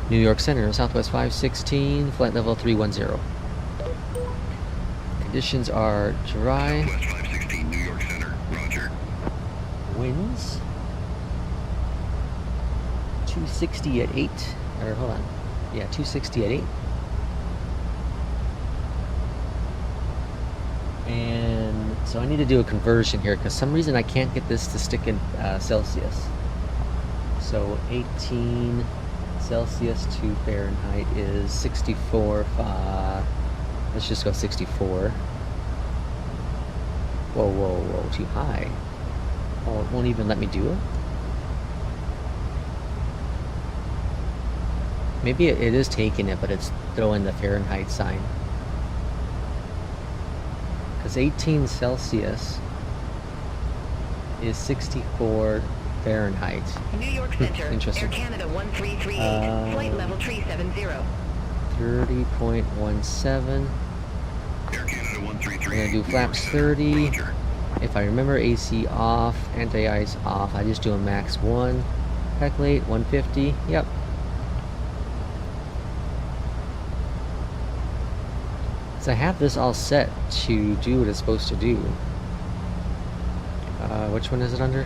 New York Center, Southwest 516, flight level 310. Conditions are dry. Southwest 516, New York Center. Roger. Winds 260 at 8. Or hold on. Yeah, 260 at 8. And so I need to do a conversion here because some reason I can't get this to stick in Celsius. So 18 Celsius to Fahrenheit is 64. Let's just go 64. Whoa, too high. Oh, it won't even let me do it? Maybe it is taking it, but it's throwing the Fahrenheit sign. Because 18 Celsius is 64 Fahrenheit. New York Center, Interesting. Air Canada 1338, flight level 370. 30.17. Air Canada 133. We're gonna do flaps 30. If I remember, AC off, anti-ice off. I just do a max 1. Calculate 150. Yep. So I have this all set to do what it's supposed to do. Which one is it under?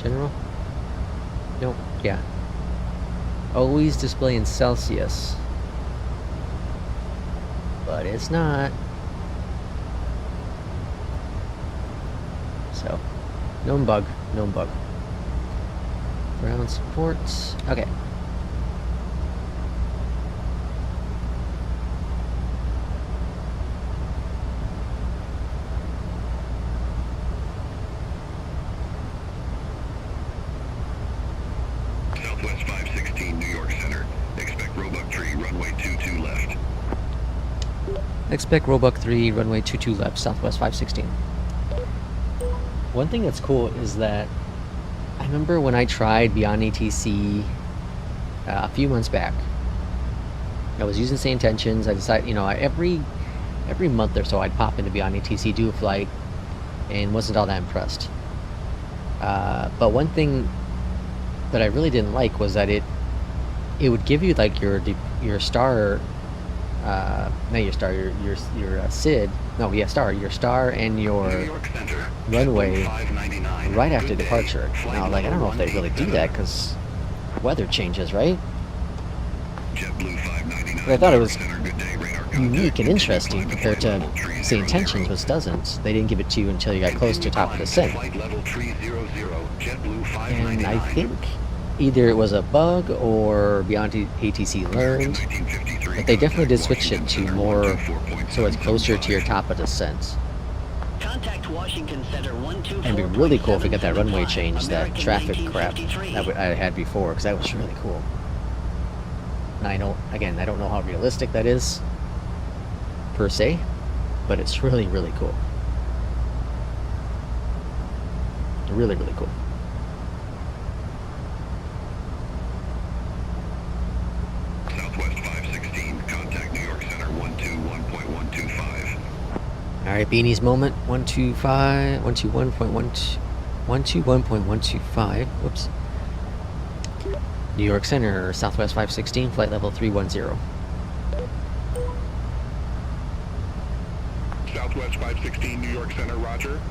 General? Nope. Yeah. Always display in Celsius. But it's not. So, known bug. Ground supports. Okay. Southwest 516, New York Center. Expect Roebuck Tree, runway 22 left. Expect Roebuck 3, runway 22 left, Southwest 516. One thing that's cool is that I remember when I tried BeyondATC a few months back. I was using same tensions. I decided, you know, every month or so I'd pop into BeyondATC, do a flight, and wasn't all that impressed. But one thing that I really didn't like was that it would give you like your star, not your star, your SID. No, yeah, star. Your star and your runway right after departure. Now, like, I don't know if they really do that because weather changes, right? But I thought it was unique and interesting compared to same tensions, which doesn't. They didn't give it to you until you got close to top of descent. And I think either it was a bug or BeyondATC learned, but they definitely did switch it to more so it's closer to your top of descent. Contact Washington Center 124. And it'd be really cool if we got that runway change, that traffic crap that I had before, because that was really cool. And I don't know how realistic that is, per se, but it's really, really cool. Really, really cool. Southwest 516, contact New York Center 121.125. Alright, Beanie's moment, 121.125. Whoops. New York Center, Southwest 516, flight level 310. Southwest 516, New York Center, roger.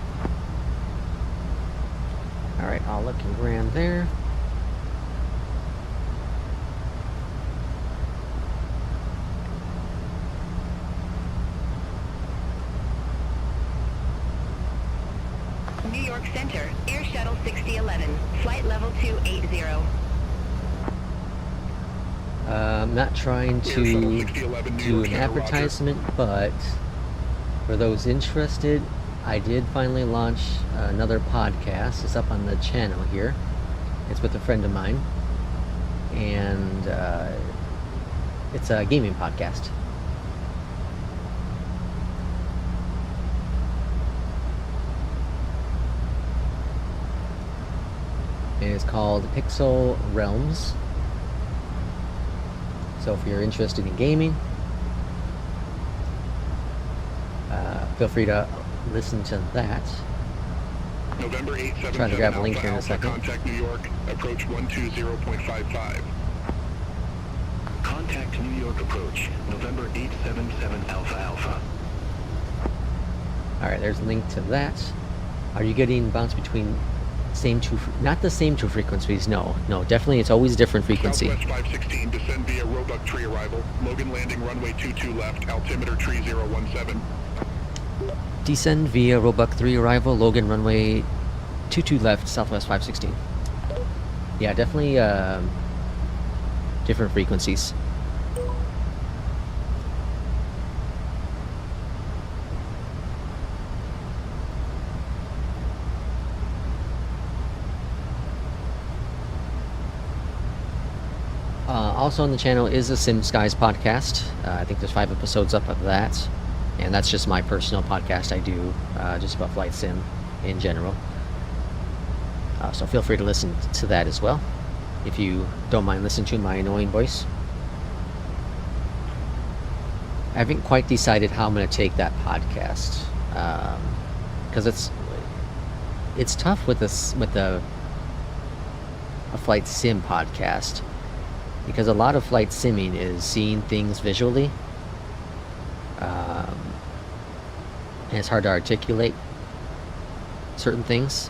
Alright, all looking grand there. New York Center, Air Shuttle 6011, flight level 280. I'm not trying to do an advertisement, but for those interested, I did finally launch another podcast. It's up on the channel here. It's with a friend of mine, and it's a gaming podcast. And it's called Pixel Realms. So if you're interested in gaming, feel free to listen to that. November 877 Trying to grab a link Alpha here in a Alpha, second. contact New York, approach 120.55. Contact New York approach, November 877 Alpha Alpha. Alright, there's a link to that. Are you getting bounced between not the same two frequencies? No, definitely it's always different frequency. Southwest 516, descend via Roebuck Tree arrival. Logan landing runway 22 left, altimeter tree 017. Descend via Roebuck 3 arrival, Logan runway 22 left, Southwest 516. Yeah, definitely different frequencies. Also on the channel is a SimSky's podcast. I think there's 5 episodes up of that. And that's just my personal podcast I do, just about flight sim in general. So feel free to listen to that as well, if you don't mind listening to my annoying voice. I haven't quite decided how I'm going to take that podcast, because it's tough with a flight sim podcast, because a lot of flight simming is seeing things visually. And it's hard to articulate certain things.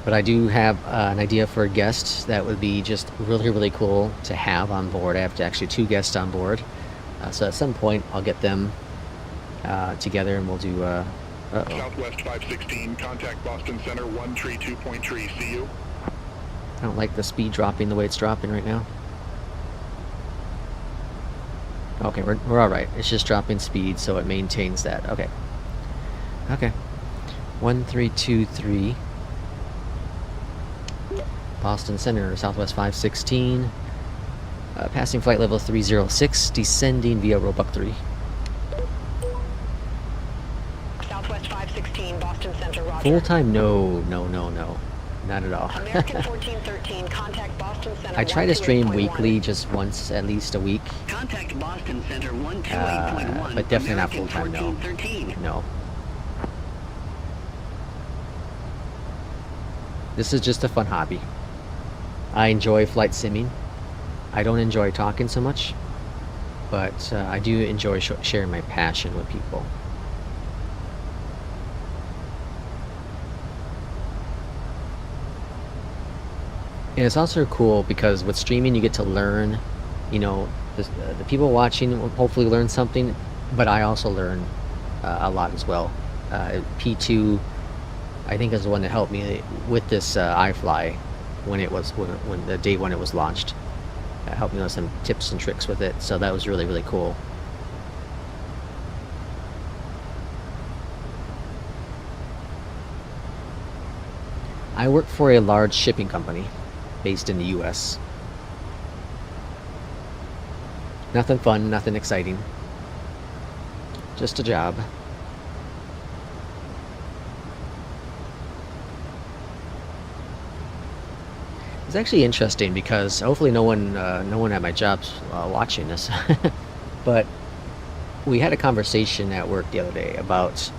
But I do have an idea for a guest that would be just really, really cool to have on board. I have actually 2 guests on board. So at some point I'll get them together and we'll do... Southwest 516, contact Boston Center 132.3, see you. I don't like the speed dropping the way it's dropping right now. Okay, we're alright. It's just dropping speed, so it maintains that. Okay. 1323 Boston Center, Southwest 516. Passing flight level 306, descending via Roebuck 3. Southwest 516, Boston Center, roger. Full time? No. Not at all. American 1413, contact Boston Center. I try to stream weekly, just once at least a week. Contact Boston Center 128.1. But definitely not American full time, no. 1413. No. This is just a fun hobby. I enjoy flight simming. I don't enjoy talking so much, but I do enjoy sharing my passion with people. And it's also cool because with streaming you get to learn, the people watching will hopefully learn something, but I also learn a lot as well. P2, I think, is the one that helped me with this iFly when the day when it was launched. Helped me with some tips and tricks with it, so that was really, really cool. I work for a large shipping company based in the US. Nothing fun, nothing exciting. Just a job. It's actually interesting because hopefully no one at my job's watching this. But we had a conversation at work the other day about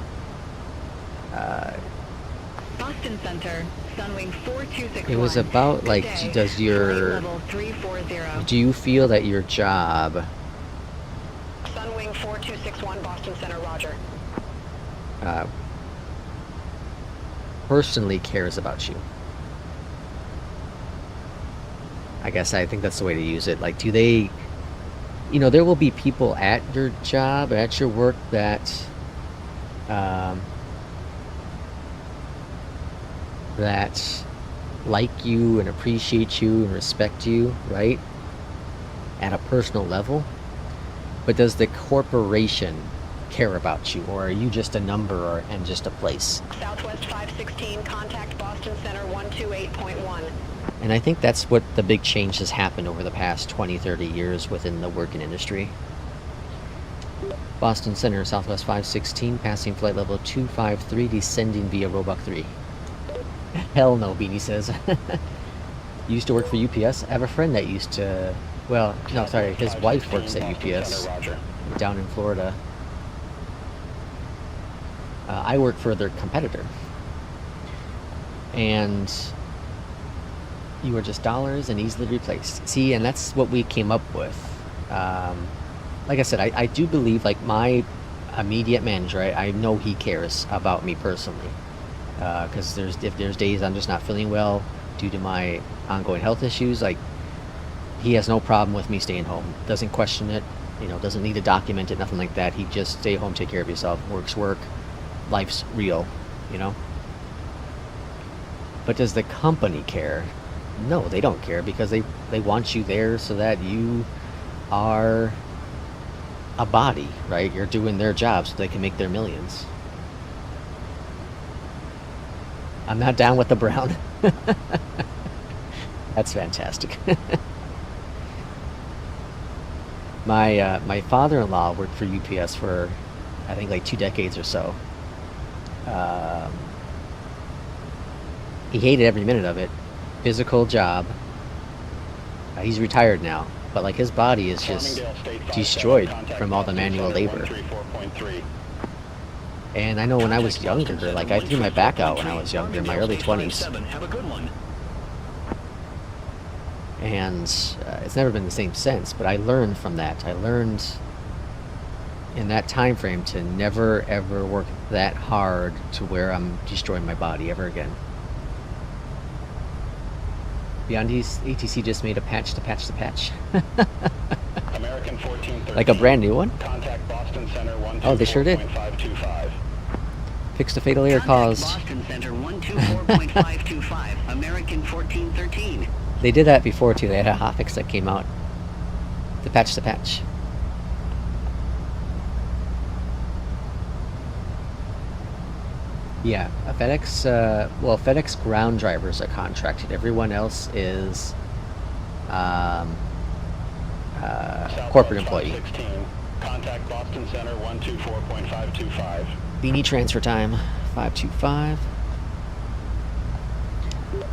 Boston Center, Sunwing 4261. it was about like, do you feel that your job Sunwing 4261, Boston Center, roger. personally cares about you? I guess I think that's the way to use it. Like, do they, there will be people at your job, at your work that that like you and appreciate you and respect you, right? at a personal level, but does the corporation care about you, or are you just a number and just a place? Southwest 516, contact Boston Center 128.1. And I think that's what the big change has happened over the past 20, 30 years within the working industry. Boston Center, Southwest 516, passing flight level 253, descending via Roebuck 3. Hell no, Beanie says. You used to work for UPS? I have a friend that used to... Well, no, sorry, his wife works at UPS down in Florida. I work for their competitor. And you are just dollars and easily replaced. See, and that's what we came up with. Like I said, I do believe, like, my immediate manager, I know he cares about me personally. Because if there's days I'm just not feeling well due to my ongoing health issues, like, he has no problem with me staying home. Doesn't question it, you know, doesn't need to document it, nothing like that. He just stay home, take care of yourself, work, life's real, you know? But does the company care? No, they don't care, because they want you there so that you are a body, right? You're doing their job so they can make their millions. I'm not down with the brown. That's fantastic. My father-in-law worked for UPS for, I think, like 2 decades or so. He hated every minute of it. Physical job. He's retired now, but like his body is just destroyed from all the manual labor. And I know when I was younger, like, I threw my back out when I was younger, in my early 20s. And it's never been the same since, but I learned from that. I learned in that time frame to never ever work that hard to where I'm destroying my body ever again. BeyondATC just made a patch to patch the patch. American 1413. Like a brand new one? Contact Boston Center 124.525. Oh, they sure did. Fixed a fatal error caused. Boston Center 124.525. American 1413. They did that before too. They had a hotfix that came out to patch the patch. Yeah, FedEx. Well, FedEx ground drivers are contracted. Everyone else is corporate employee. 516, contact Boston Center 124.525. Beanie transfer time 525.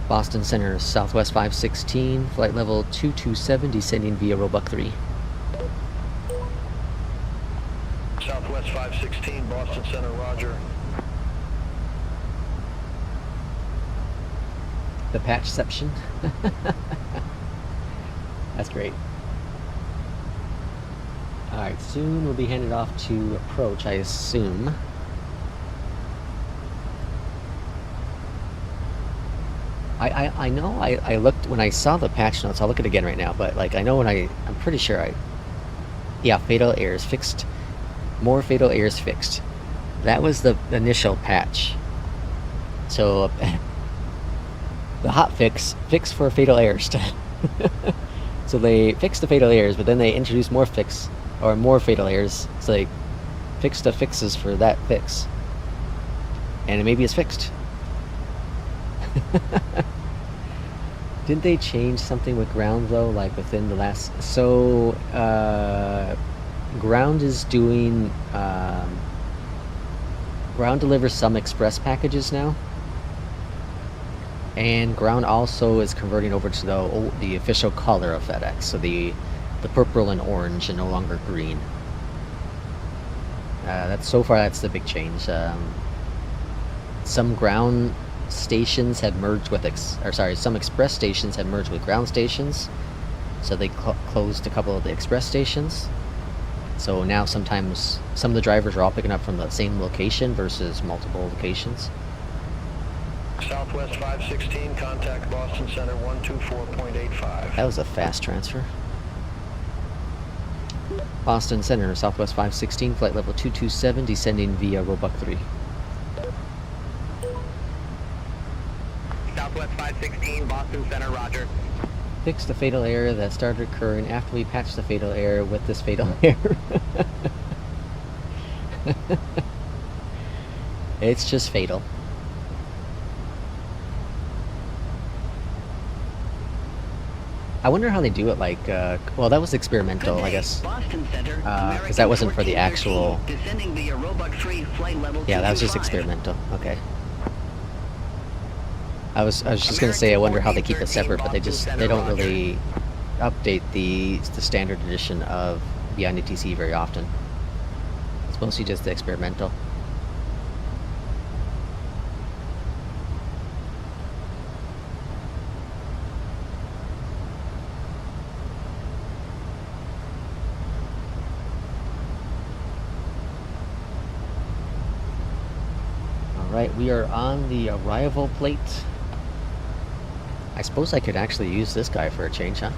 Boston Center, Southwest 516, flight level 227, descending via Roebuck 3. Southwest 516, Boston Center, roger. The patchception. That's great. Alright, soon we'll be handed off to approach, I assume. I know I looked when I saw the patch notes. I'll look at it again right now, but like I know when I'm pretty sure yeah, fatal errors fixed. More fatal errors fixed. That was the initial patch. So the hot fix for fatal errors. So they fixed the fatal errors, but then they introduced more fatal errors. So they fixed the fixes for that fix, and maybe it's fixed. Didn't they change something with ground though, like within the last... So ground is doing ground delivers some express packages now, and ground also is converting over to the official color of FedEx, so the purple and orange and no longer green. That's the big change. Some ground stations have merged with some express stations have merged with ground stations, so they closed a couple of the express stations. So now sometimes some of the drivers are all picking up from the same location versus multiple locations. Southwest 516, contact Boston Center 124.85. That was a fast transfer. Boston Center, Southwest 516, flight level 227, descending via Roebuck 3. Southwest 516, Boston Center, roger. Fix the fatal error that started occurring after we patched the fatal error with this fatal error. It's just fatal. I wonder how they do it, like, well, that was experimental, I guess. Because that wasn't for the actual... Yeah, that was just experimental, okay. I was just gonna say, I wonder how they keep it separate, but they don't really update the standard edition of BeyondATC very often. It's mostly just the experimental. Alright, we are on the arrival plate. I suppose I could actually use this guy for a change, huh?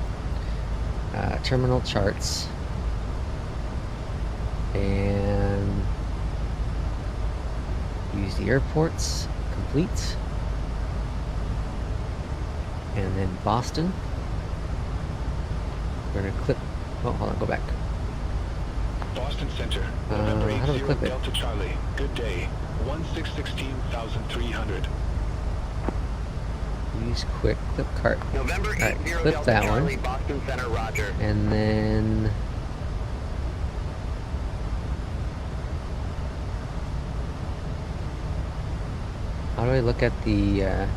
Terminal charts. And use the airports. Complete. And then Boston. We're gonna clip... Oh, hold on, go back. Boston Center, November how do we 80 clip it? Delta Charlie. Good day. 1616,300. Use quick clip cart. November 80 Alright, clip Delta that Charlie, one. Boston Center, roger. And then... How do I look at the...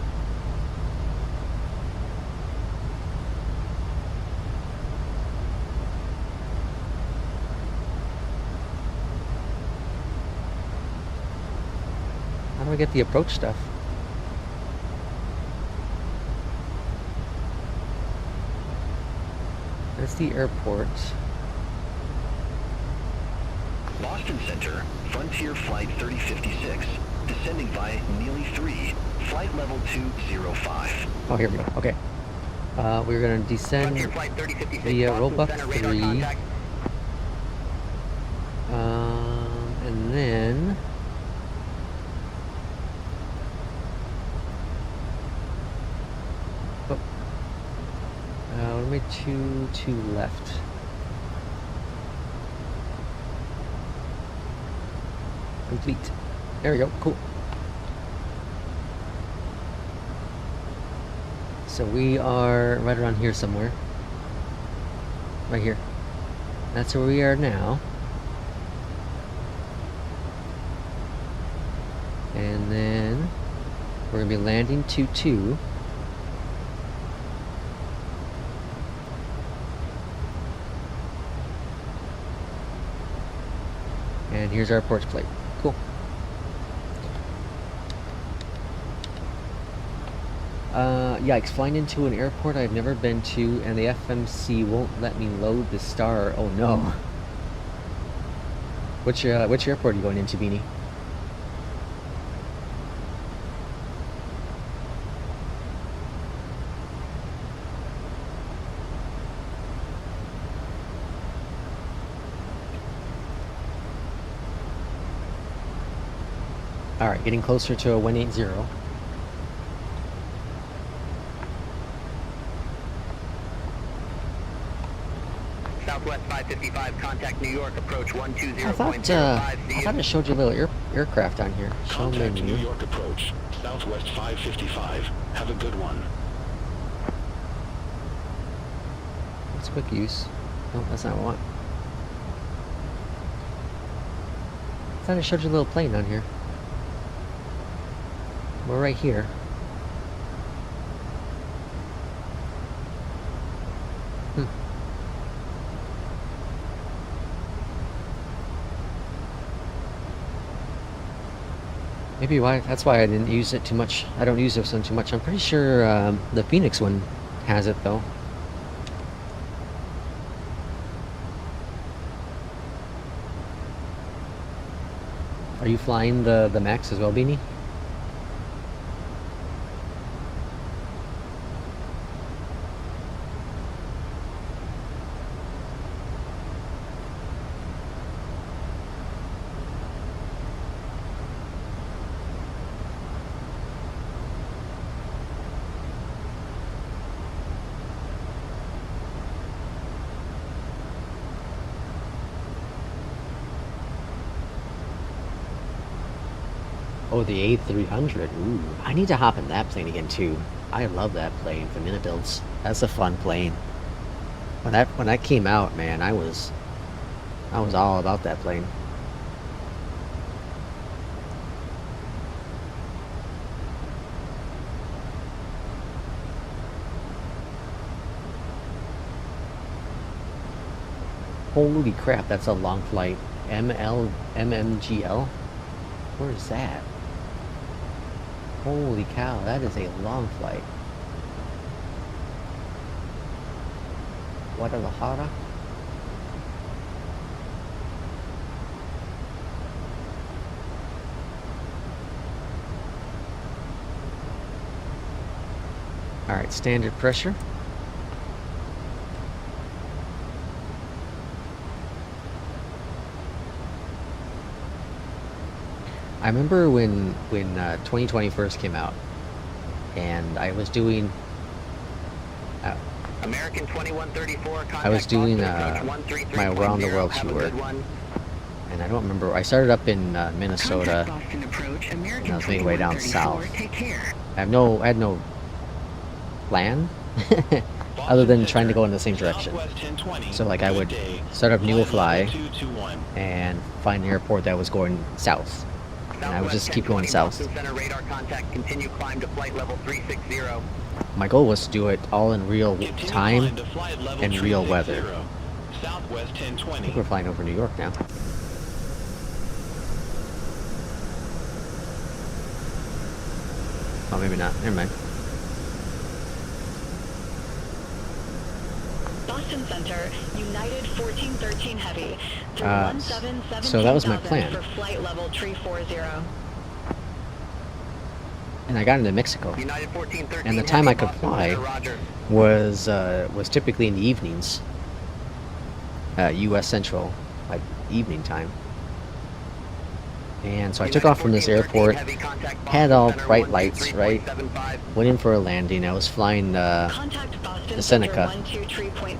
How do I get the approach stuff? That's the airport. Boston Center, Frontier Flight 3056, descending via Neely 3, flight level 205. Oh, here we go. Okay. We're gonna descend Frontier Flight 3056, via Boston Roebuck Center, radar 3. contact. And then... Oh. What am I two left? Complete. There we go. Cool. So we are right around here somewhere. Right here. That's where we are now. And then we're going to be landing 2-2. And here's our approach plate. Cool. Yikes, flying into an airport I've never been to and the FMC won't let me load the star. Oh no. Which airport are you going into, Beanie? Alright, getting closer to a 180. Southwest 555, contact New York, approach 120.05. I thought it showed you a little aircraft on here. Show Contact menu. New York approach. Southwest 555. Have a good one. That's quick use. No, that's not what I want. I thought it showed you a little plane on here. We're right here. Maybe that's why I didn't use it too much. I don't use this one too much. I'm pretty sure the Phoenix one has it though. Are you flying the Max as well, Beanie? Oh, the A300. Ooh, I need to hop in that plane again too. I love that plane for minute builds. That's a fun plane. When that came out, man, I was all about that plane. Holy crap, that's a long flight. MMGL? Where is that? Holy cow, that is a long flight. Guadalajara? Alright, standard pressure. I remember when 2020 first came out, and I was doing American 2134, I was doing my around the world tour, and I don't remember. I started up in Minnesota, and I was making my way down south. I had no plan other than trying to go in the same direction. So like I would start up NewSky and find an airport that was going south. And I would just keep going south. My goal was to do it all in real time and real weather. I think we're flying over New York now. Oh, maybe not. Never mind. Boston Center, United 1413 Heavy. So that was my plan. For flight level 340. And I got into Mexico. And the time I could fly was typically in the evenings. U.S. Central, like evening time. And so I took off from this airport, had all bright lights, right? Went in for a landing. I was flying the Seneca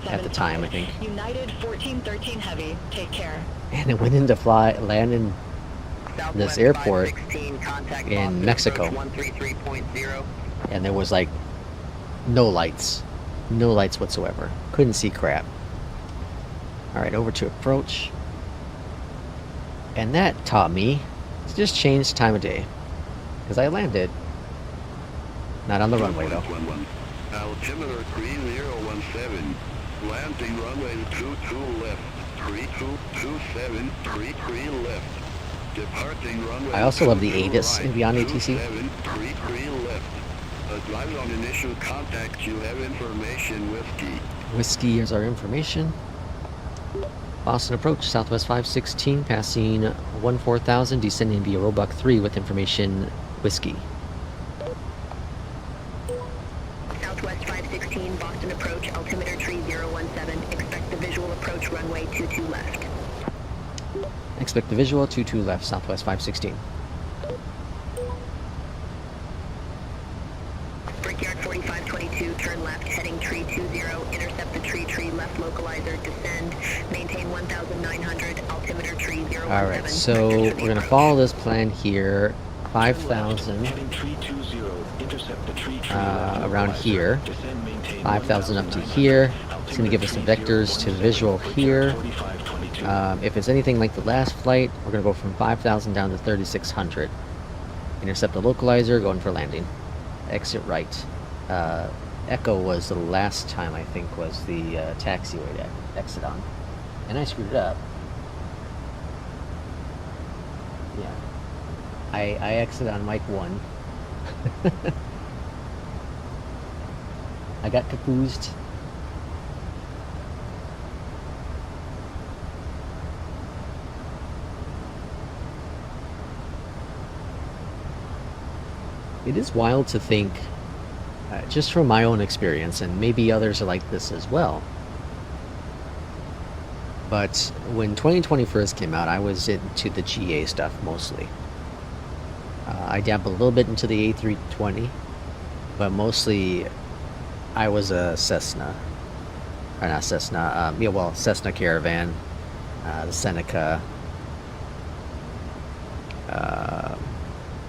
at the time, I think. United 1413 Heavy, take care. And I went in to land in this airport in Mexico. And there was like no lights whatsoever. Couldn't see crap. Alright, over to approach. And that taught me to just change time of day. Because I landed. Not on the runway though. Altimeter 3017. Landing runway 22 left. 3227. 33 left. Departing runway. I also love the ATIS in BeyondATC. 33 left. Arriving on initial contact, you have information, Whiskey. Whiskey is our information. Boston approach, Southwest 516, passing 14,000, descending via Roebuck 3 with information, Whiskey. Southwest 516, Boston approach, altimeter 3017. Expect the visual approach runway 22 left. Expect the visual, 22 left, Southwest 516. Brickyard 4522, turn left, heading tree 20, intercept the tree left localizer, descend, maintain 1,900, altimeter tree 017. Alright, so we're going to follow this plan here, 5,000 around here, 5,000 up to here. It's going to give us the vectors to visual here. If it's anything like the last flight, we're going to go from 5,000 down to 3,600. Intercept the localizer, going for landing. Exit right. Echo was the last time, I think, was the taxiway to exit on. And I screwed it up. Yeah. I exit on mic 1. I got capoozed. It is wild to think, just from my own experience, and maybe others are like this as well, but when 2020 first came out, I was into the GA stuff mostly. I dabbled a little bit into the A320, but mostly I was a Cessna, or not Cessna, Cessna Caravan, the Seneca,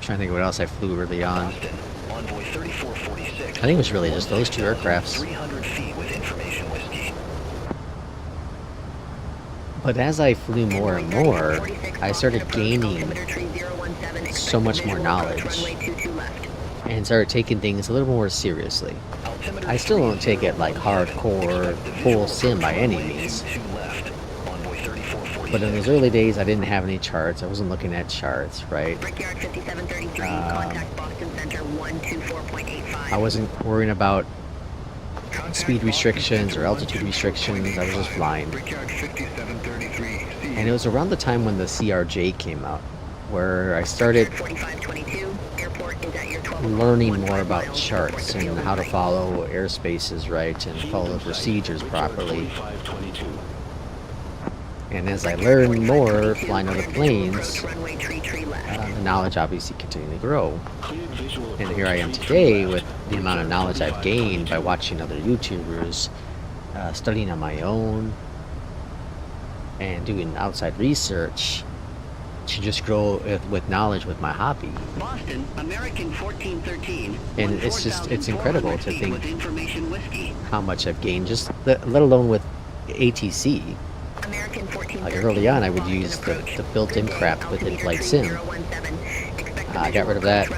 trying to think of what else I flew early on. Boston, Envoy 3446. I think it was really just those two aircrafts. 300 feet with information whiskey. But as I flew more and more, I started gaining so much more knowledge and started taking things a little more seriously. I still don't take it like hardcore, full sim by any means. But in those early days, I didn't have any charts. I wasn't looking at charts, right? I wasn't worrying about speed restrictions or altitude restrictions. I was just flying. And it was around the time when the CRJ came out, where I started learning more about charts and how to follow airspaces right and follow the procedures properly. And as I learned more flying other planes, the knowledge obviously continued to grow. And here I am today with the amount of knowledge I've gained by watching other YouTubers, studying on my own, and doing outside research to just grow with knowledge with my hobby. Boston, American 1413. And it's incredible to think how much I've gained, just let alone with ATC. Like early on, I would use the built-in crap with in-flight sim. I got rid of that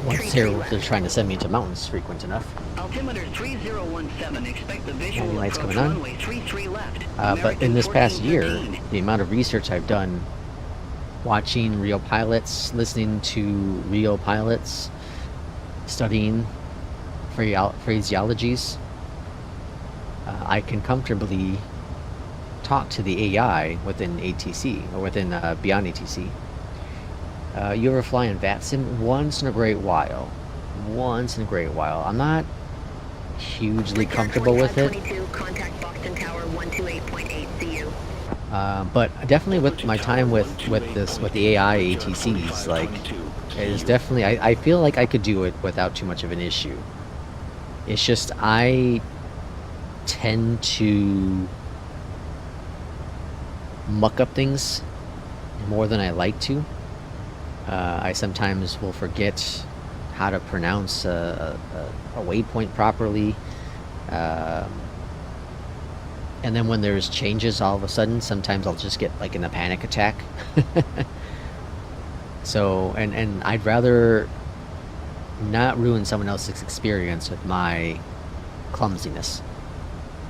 once they're trying to send me into mountains frequent enough. Altimeter 3017. Expect the visual Any lights approach coming on? runway 33 left. But in this past year, 1413. the amount of research I've done, watching real pilots, listening to real pilots, studying phraseologies, I can comfortably talk to the AI within ATC or within BeyondATC. You ever fly in VATSIM? Once in a great while. Once in a great while. I'm not hugely comfortable with it. But definitely with my time with the AI ATCs, like it is definitely I feel like I could do it without too much of an issue. It's just I tend to muck up things more than I like to. I sometimes will forget how to pronounce a waypoint properly. And then when there's changes all of a sudden, sometimes I'll just get like in a panic attack. So, and I'd rather not ruin someone else's experience with my clumsiness.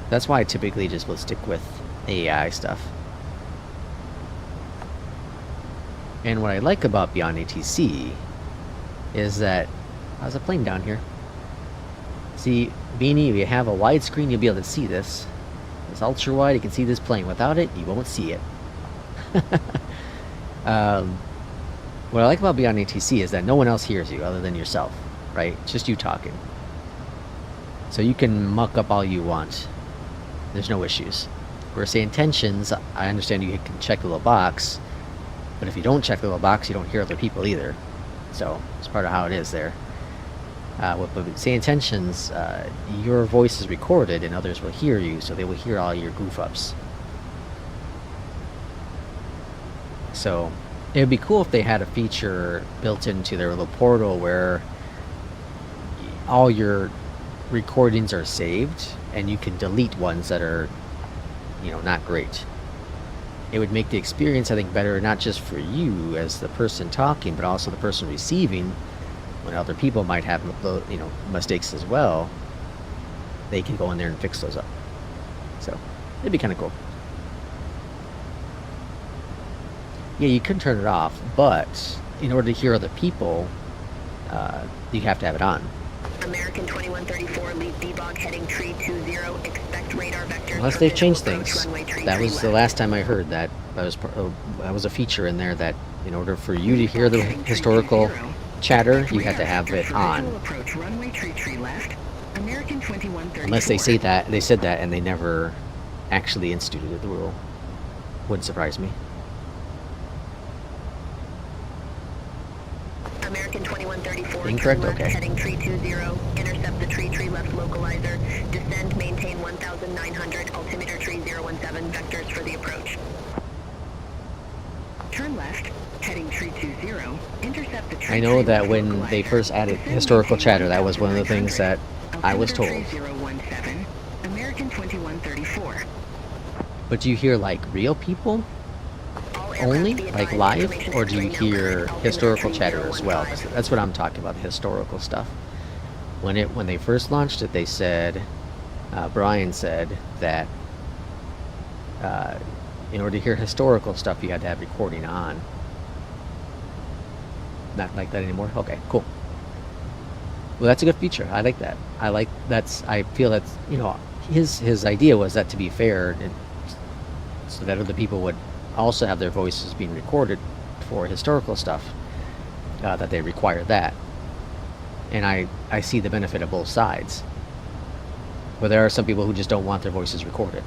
That's why I typically just will stick with AI stuff. And what I like about BeyondATC is that how's a plane down here? See, Beanie, if you have a widescreen, you'll be able to see this. It's ultra wide, you can see this plane. Without it, you won't see it. What I like about BeyondATC is that no one else hears you other than yourself, right? It's just you talking. So you can muck up all you want. There's no issues. Where say intentions, I understand you can check the little box, but if you don't check the little box, you don't hear other people either. So it's part of how it is there. But say intentions, your voice is recorded and others will hear you, so they will hear all your goof ups. So it would be cool if they had a feature built into their little portal where all your recordings are saved and you can delete ones that are, not great. It would make the experience, I think, better, not just for you as the person talking, but also the person receiving. When other people might have, mistakes as well, they can go in there and fix those up. So it'd be kind of cool. Yeah, you could turn it off, but in order to hear other people, you have to have it on. American 2134, lead debug heading tree 20, expect radar vectors. Unless they've changed things. That was the last time I heard that. That was a feature in there that in order for you to hear the historical chatter, you had to have it on. Unless they said that and they never actually instituted the rule. Wouldn't surprise me. American 2134, incorrect? turn left, Okay. heading tree 20, intercept the tree left localizer, descend, maintain 1900, altimeter tree 017, vectors for the approach. Turn left, Heading 320, intercept the tree I know tree that left when they localizer. first added Descend historical maintain chatter, that was one of the things that 1900. I was told. Altimeter 3017, American 2134. But do you hear like real people All only, aircraft be like advised live, information or do you entry now hear current altimeter historical chatter as well? 3015. That's what I'm talking about, the historical stuff. When they first launched it, they said, Brian said that in order to hear historical stuff, you had to have recording on. Not like that anymore? Okay, cool. Well, that's a good feature. I like that. I feel that's, you know, his idea was that to be fair, and so that other people would also have their voices being recorded for historical stuff, that they require that. And I see the benefit of both sides. But there are some people who just don't want their voices recorded.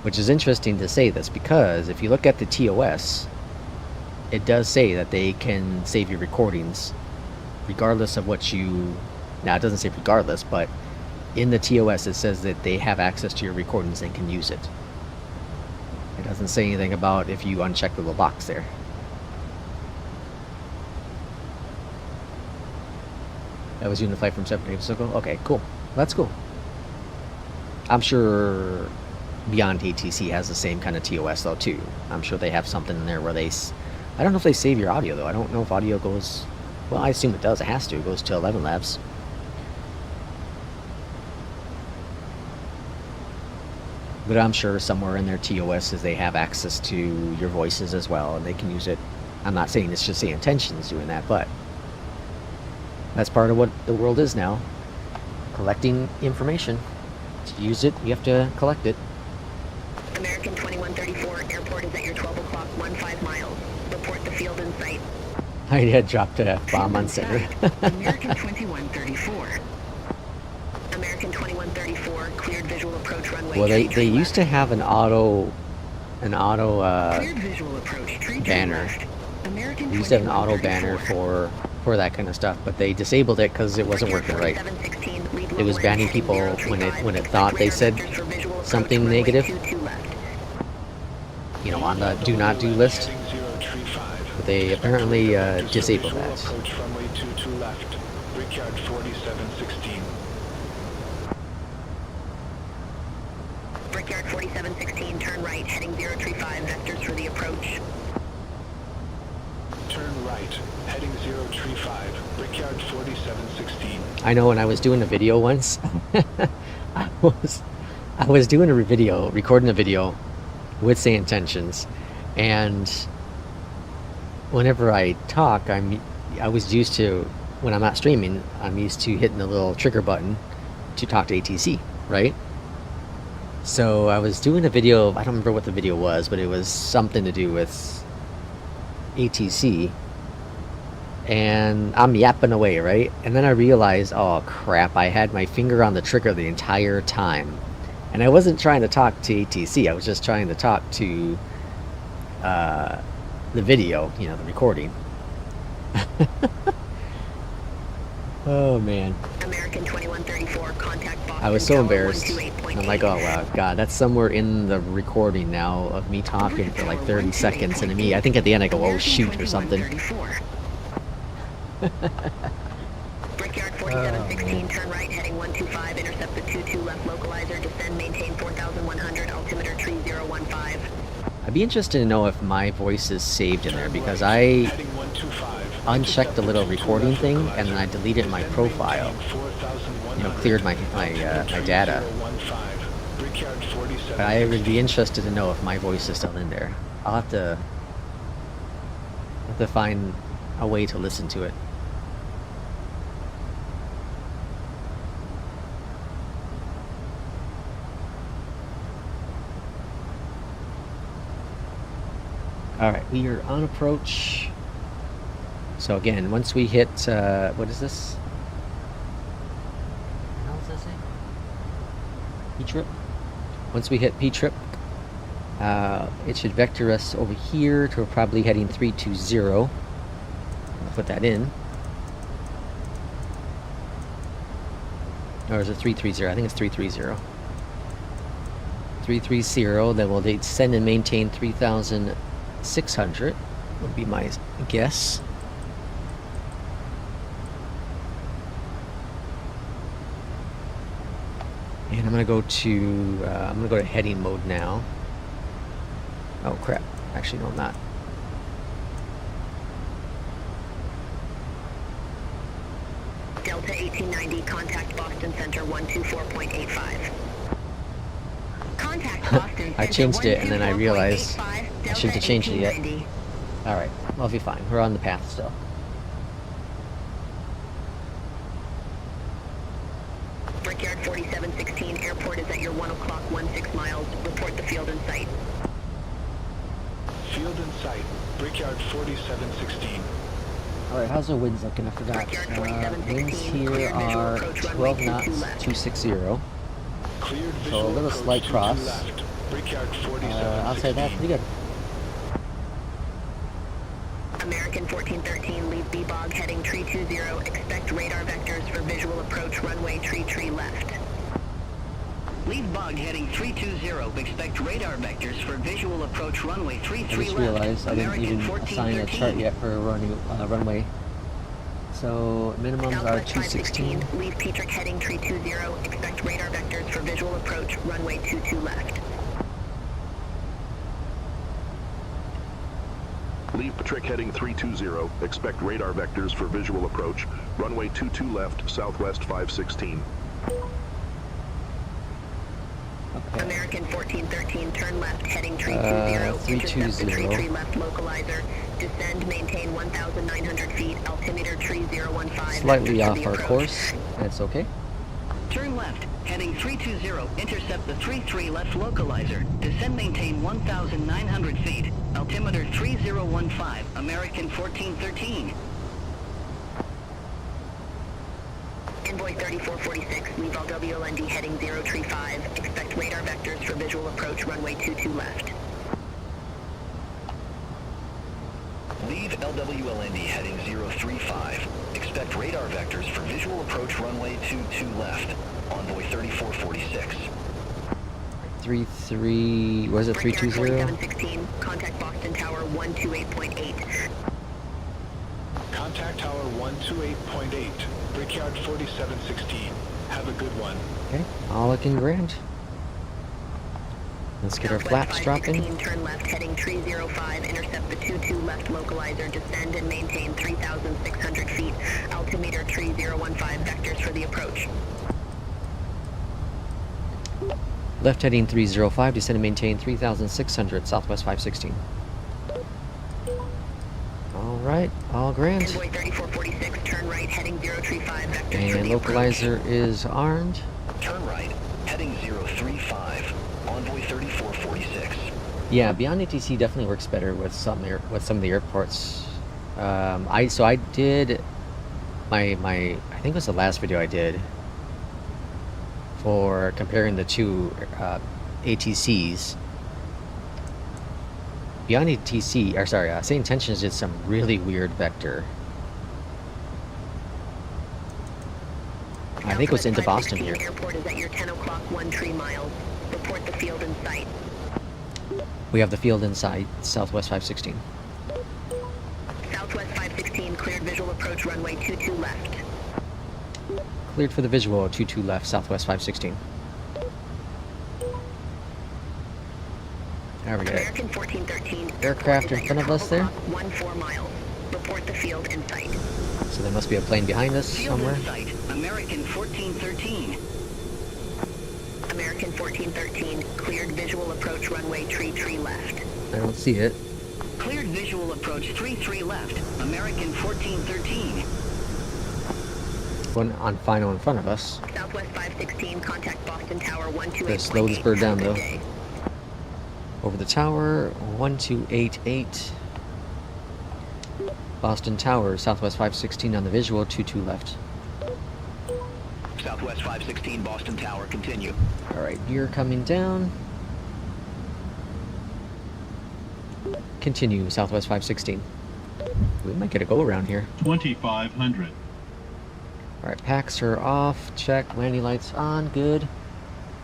Which is interesting to say this, because if you look at the TOS, it does say that they can save your recordings regardless of what you... Now, it doesn't say regardless, but in the TOS it says that they have access to your recordings and can use it. It doesn't say anything about if you uncheck the little box there. That was you in the flight from 7 days ago? Okay, cool. That's cool. I'm sure BeyondATC has the same kind of TOS though too. I'm sure they have something in there where they... I don't know if they save your audio though. I don't know if audio goes... Well, I assume it does. It has to. It goes to 11 Labs. But I'm sure somewhere in their TOS is they have access to your voices as well, and they can use it. I'm not saying it's just the intentions doing that, but that's part of what the world is now. Collecting information. To use it, you have to collect it. American 2134, airport is at your 12 o'clock, 15 miles. Report the field in sight. I had dropped a bomb on center. American 2134. American 2134, cleared visual approach runway. Well, they tree used to left. have an auto Cleared visual approach, tree tree banner. left. American They used to have an auto 2134. banner for that kind of stuff, but they disabled it because it wasn't working right. It was banning people when it thought they said something negative, you know, on the do not do list. But they apparently disabled that. Approach runway 22 left. Brickyard 4716. Brickyard 4716, turn right, heading 035, vectors for the approach. Turn right, heading 035. Brickyard 4716. I know when I was doing a video once, I was doing a video, recording a video with the intentions, and whenever I talk, I was used to, when I'm not streaming, I'm used to hitting the little trigger button to talk to ATC, right? So I was doing a video, I don't remember what the video was, but it was something to do with ATC, and I'm yapping away, right? And then I realized, oh crap, I had my finger on the trigger the entire time. And I wasn't trying to talk to ATC, I was just trying to talk to the video, you know, the recording. Oh man. American 2134, contact Boston I was so Tower embarrassed. 128.8. I'm like, oh wow, God, that's somewhere in the recording now of me talking for like 30 seconds, and me, I think at the end I go, oh shoot, or something. Brickyard 4716, turn right, heading 125, intercept the 22 left localizer, descend, maintain 4100, altimeter 3015. I'd be interested to know if my voice is saved in there, because I Heading 125. unchecked the little recording thing and then I deleted my profile. You know, cleared my data. But I would be interested to know if my voice is still in there. I'll have to find a way to listen to it. Alright, we are on approach. So again, once we hit, what is this? What else does it say? P-trip? Once we hit P-trip, it should vector us over here to probably heading 320. I'll put that in. Or is it 330? I think it's 330. 330, then we'll descend and maintain 3,600. would be my guess. And I'm gonna go to heading mode now. Oh crap! Actually, no, I'm not. Delta 1890, contact Boston Center 124.85. Contact Boston I Center changed it and then I realized 124.85, I shouldn't have changed it yet. 1890. Alright, well, I'll be fine. We're on the path still. Brickyard 4716, airport is at your 1 o'clock, 16 miles. Report the field in sight. Field in sight. Brickyard 4716. Alright, how's the winds looking? I forgot. Brickyard 4716, Winds here cleared visual are approach runway 12 22 knots, left. 260. Cleared So a visual little approach slight 22 cross. left. Brickyard 4716. I'll say that's pretty good. American 1413, leave B-Bog heading tree 20. Expect radar vectors for visual approach runway tree left. Leave bog heading 320. Expect radar vectors for visual approach runway 33 I just left. realized I didn't American even assign a chart 1413. yet for runway. So minimums are Southwest 216. 516, leave Petrick heading tree 20. Expect radar vectors for visual approach runway 22 left. Leave Trick heading 320. Expect radar vectors for visual approach. Runway 22 left, Southwest 516. Okay. American 1413, turn left heading tree 20. 320. Intercept the tree left localizer. Descend, maintain 1,900 feet. Altimeter tree 015. Slightly vectors off for the our approach. course. That's okay. Turn left, heading 320. Intercept the 33 left localizer. Descend, maintain 1,900 feet. Altimeter 3015. American 1413. Envoy 3446, leave LWLND heading 035. Expect radar vectors for visual approach runway 22 left. Leave LWLND heading 035. Expect radar vectors for visual approach runway 22 left. Envoy 3446. 33. Was it Brickyard 320? 4716, contact Boston Tower 128.8. Contact tower 128.8. Brickyard 4716. Have a good one. Okay, all looking grand. Let's get our Southwest flaps dropping. 516, turn left heading 305. Intercept the 22 left localizer. Descend and maintain 3,600 feet. Altimeter tree 015. Vectors for the approach. Left heading 305, descend and maintain 3,600, Southwest 516. Alright, all grand. Envoy 3446, turn right heading 035. Vectors for And the approach. localizer is armed. Turn right, heading 035. Envoy 3446. Yeah, BeyondATC definitely works better with some of the airports. I did my I think it was the last video I did for comparing the two ATCs. BeyondATC, or sorry, St. Intentions did some really weird vector. I think it was into Boston here. Airport is at your 10 o'clock 13 miles. Report the field in sight. We have the field inside Southwest 516. Southwest 516, cleared visual approach runway 22 left. Cleared for the visual, 22 left, Southwest 516. There we go. American 1413. Aircraft in front of us there. 14 miles. Report the field in sight. So there must be a plane behind us Field somewhere. in sight. American 1413. American 1413, cleared visual approach runway tree left. I don't see it. Cleared visual approach 33 left. American 1413. One on final in front of us. Southwest 516, contact Boston Tower 128.8. Gotta slow this bird down, Have a though. good day. Over the tower, 1288. Boston Tower, Southwest 516 on the visual, 22 left. Southwest 516, Boston Tower, continue. Alright, gear coming down. Continue, Southwest 516. We might get a go around here. 2,500. Alright, packs are off. Check. Landing lights on. Good.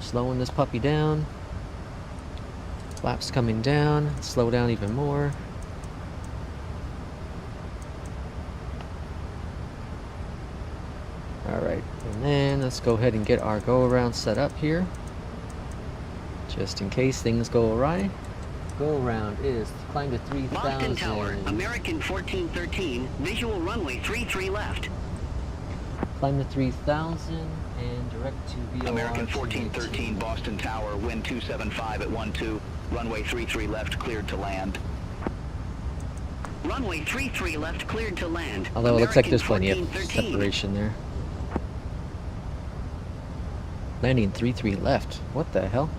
Slowing this puppy down. Flaps coming down. Slow down even more. Alright, and then let's go ahead and get our go-around set up here. Just in case things go awry. Go-around is climb to 3,000. Boston Tower, American 1413, visual runway 33 left. Climb to 3,000 and direct to VOR. American 1413, Boston Tower, wind 275 at 12, runway 33 left, cleared to land. Runway 33 left, cleared to land. Although it looks like there's plenty of 1413. separation there. Landing 33 left. What the hell?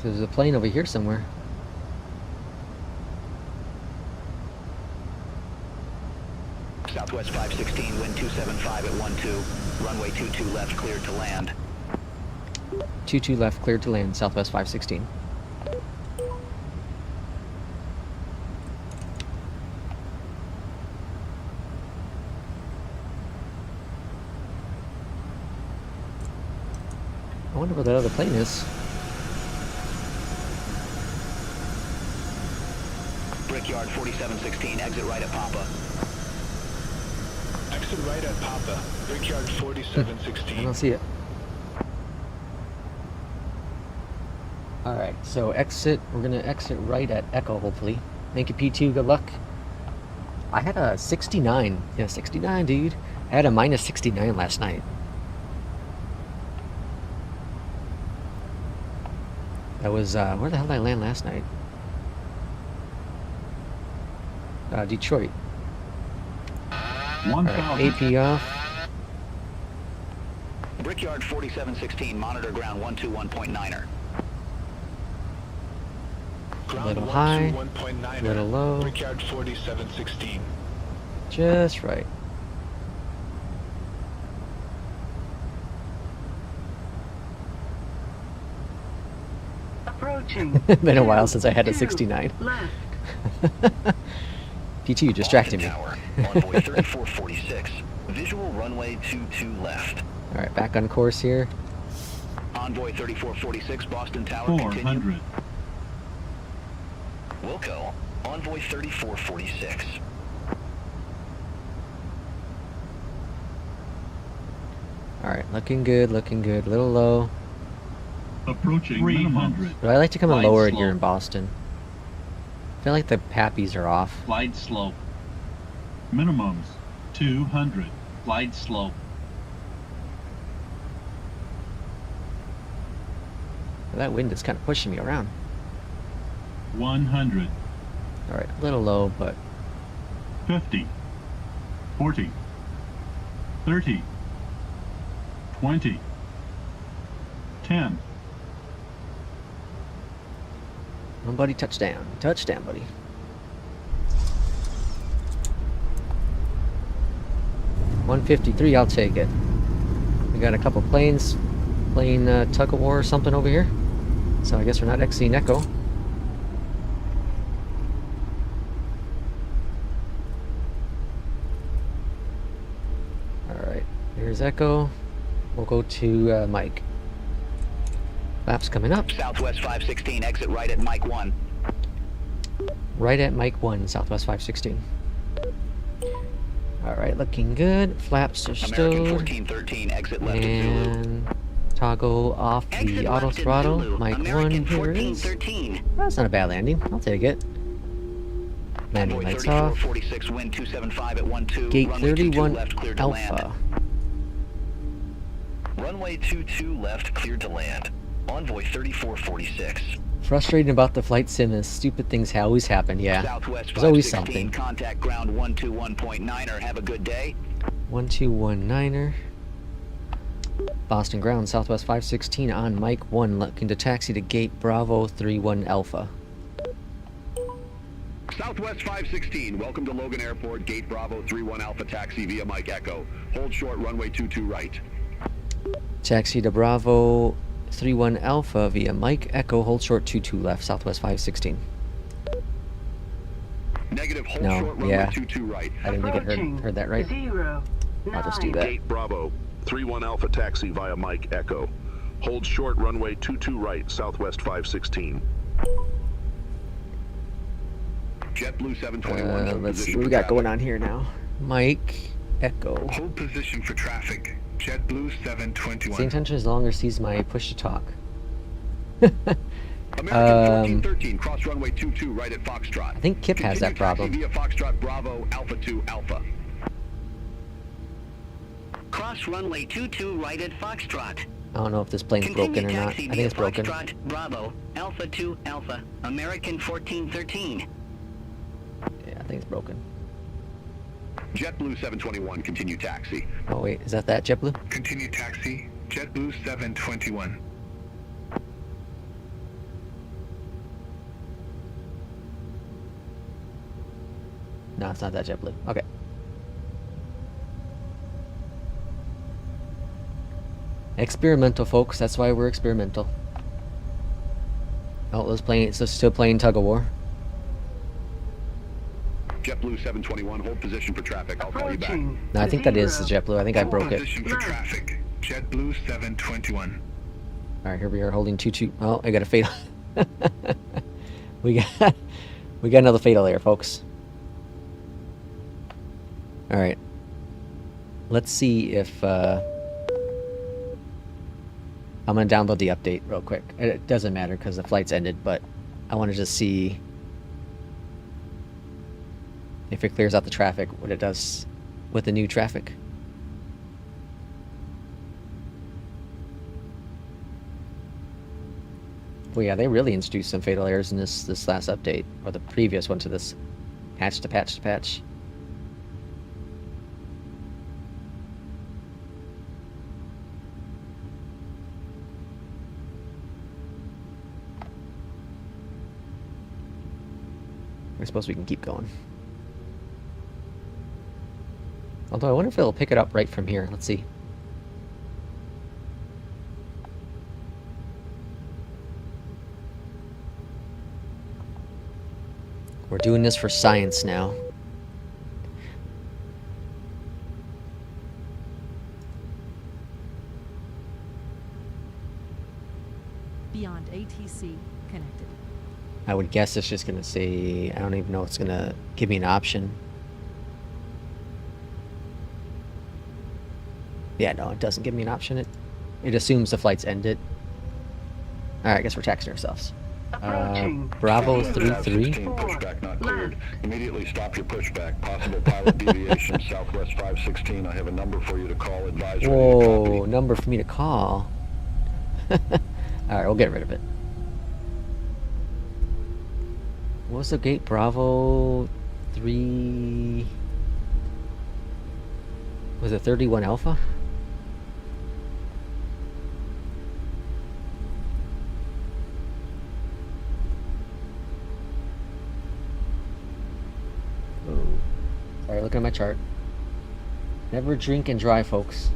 There's a plane over here somewhere. Southwest 516, wind 275 at 12, runway 22 left, cleared to land. 22 left, cleared to land, Southwest 516. I wonder where that other plane is. Brickyard 4716, exit right at Papa. Exit right at Papa. Brickyard I 4716. don't see it. Alright, so exit. We're gonna exit right at Echo, hopefully. Thank you, P2. Good luck. I had a 69. Yeah, 69, dude. I had a minus 69 last night. That was, where the hell did I land last night? Detroit. Alright, AP off. Brickyard 4716, monitor ground 121.9er. A little high, a little low. Brickyard 4716. Just right. Approaching. Been a while since I had a 69. Left. P2 distracted me. Tower, Envoy 3446, visual runway 22 left. Alright, back on course here. Envoy 3446, Boston Tower, 400. continue. Wilco, Envoy 3446. Alright, looking good, looking good. A little low. Approaching 300. But I like to come in Glide lower slope. here in Boston. I feel like the pappies are off. Glide slope. Minimums 200. Glide slope. That wind is kind of pushing me around. 100. Alright, a little low, but 50. 40. 30. 20. 10. nobody touchdown. Touchdown, buddy. $153, I'll take it. We got a couple planes playing tug of war or something over here. So I guess we're not exiting Echo. Alright, here's Echo. We'll go to Mike. Flaps coming up. Southwest 516, exit right at Mike 1. Right at Mike 1, Southwest 516. Alright, looking good. Flaps are American stowed. 1413, exit left at Zulu. And toggle off the Exit auto left at throttle. Zulu, Mike 1, American here it is. 1413. That's not a bad landing. I'll take it. Landing Envoy lights off. 3446, wind 275 at 12. Gate runway 22 31 left, cleared to Alpha. land. Runway 22 left, cleared to land. Envoy 3446. Frustrating about the flight sim is stupid things always happen, yeah. Southwest There's always 516, something. contact ground 121.9er. Have a good day. 1219er. Boston ground, Southwest 516 on Mike 1, looking to taxi to gate Bravo 31 Alpha. Southwest 516, welcome to Logan Airport, gate Bravo 31 Alpha taxi via Mike Echo. Hold short, runway 22 right. Taxi to Bravo 31 Alpha via Mike Echo, hold short 22 left, Southwest 516. Negative, hold No, short, runway yeah. 22 right. I didn't think I heard that right. 0, I'll just do 9. that. Gate Bravo 31 Alpha taxi via Mike Echo. Hold short, runway 22 right, Southwest 516. JetBlue 721. hold Let's see position what we for got traffic. going on here now. Mike Echo. Hold position for traffic. JetBlue 721. Same tension as longer sees my push to talk. American 1413, cross runway 22 right at Foxtrot. I think Kip has that problem. Via Foxtrot Bravo Alpha 2 Alpha. Cross runway 22 right at Foxtrot. I don't know if this plane's broken or not. I think it's broken. Foxtrot Bravo Alpha 2 Alpha American 1413. Yeah, I think it's broken. JetBlue 721, continue taxi. Oh wait, is that JetBlue? Continue taxi. JetBlue 721. No, it's not that JetBlue. Okay. Experimental, folks. That's why we're experimental. Oh, it's still playing tug of war. JetBlue 721, hold position for traffic. I'll call you back. No, I think that is the JetBlue. I think I broke it. Position for traffic. JetBlue 721. All right, here we are holding 22. Oh, I got a fatal. we got another fatal there, folks. All right. Let's see if I'm gonna download the update real quick. It doesn't matter because the flight's ended, but I want to just see if it clears out the traffic, what it does with the new traffic. Well, yeah, they really introduced some fatal errors in this last update, or the previous one to this patch to patch to patch. I suppose we can keep going. Although I wonder if it'll pick it up right from here. Let's see. We're doing this for science now. BeyondATC connected. I would guess it's just gonna say, I don't even know if it's gonna give me an option. Yeah, no, it doesn't give me an option. It assumes the flight's ended. Alright, I guess we're taxing ourselves. Bravo 33. Pushback not cleared. Immediately stop your pushback. Possible pilot deviation, Southwest 516. I have a number for you to call. Advisory. Whoa, number for me to call. Alright, we'll get rid of it. What was the gate? Bravo 3... Was it 31 Alpha? Oh. Sorry, looking at my chart. Never drink and drive, folks.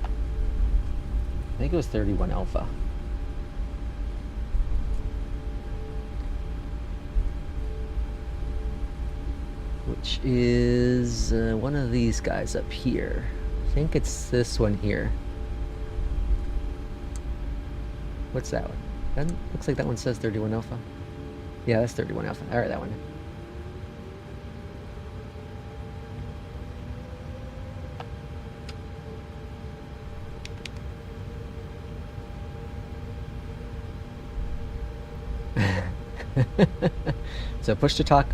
I think it was 31 Alpha. Which is one of these guys up here. I think it's this one here. What's that one? That looks like that one says 31 Alpha. Yeah, that's 31 Alpha. Alright, that one. So push to talk,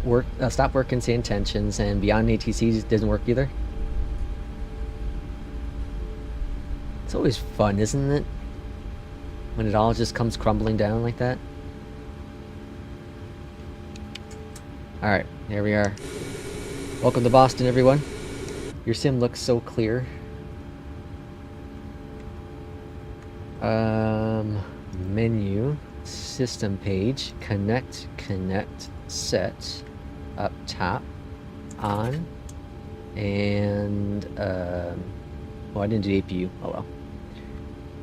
stop work and say intentions, and BeyondATC doesn't work either. It's always fun, isn't it? When it all just comes crumbling down like that. Alright, here we are. Welcome to Boston, everyone. Your sim looks so clear. Menu. System page, connect, set, up top, on, and oh, I didn't do APU. Oh well.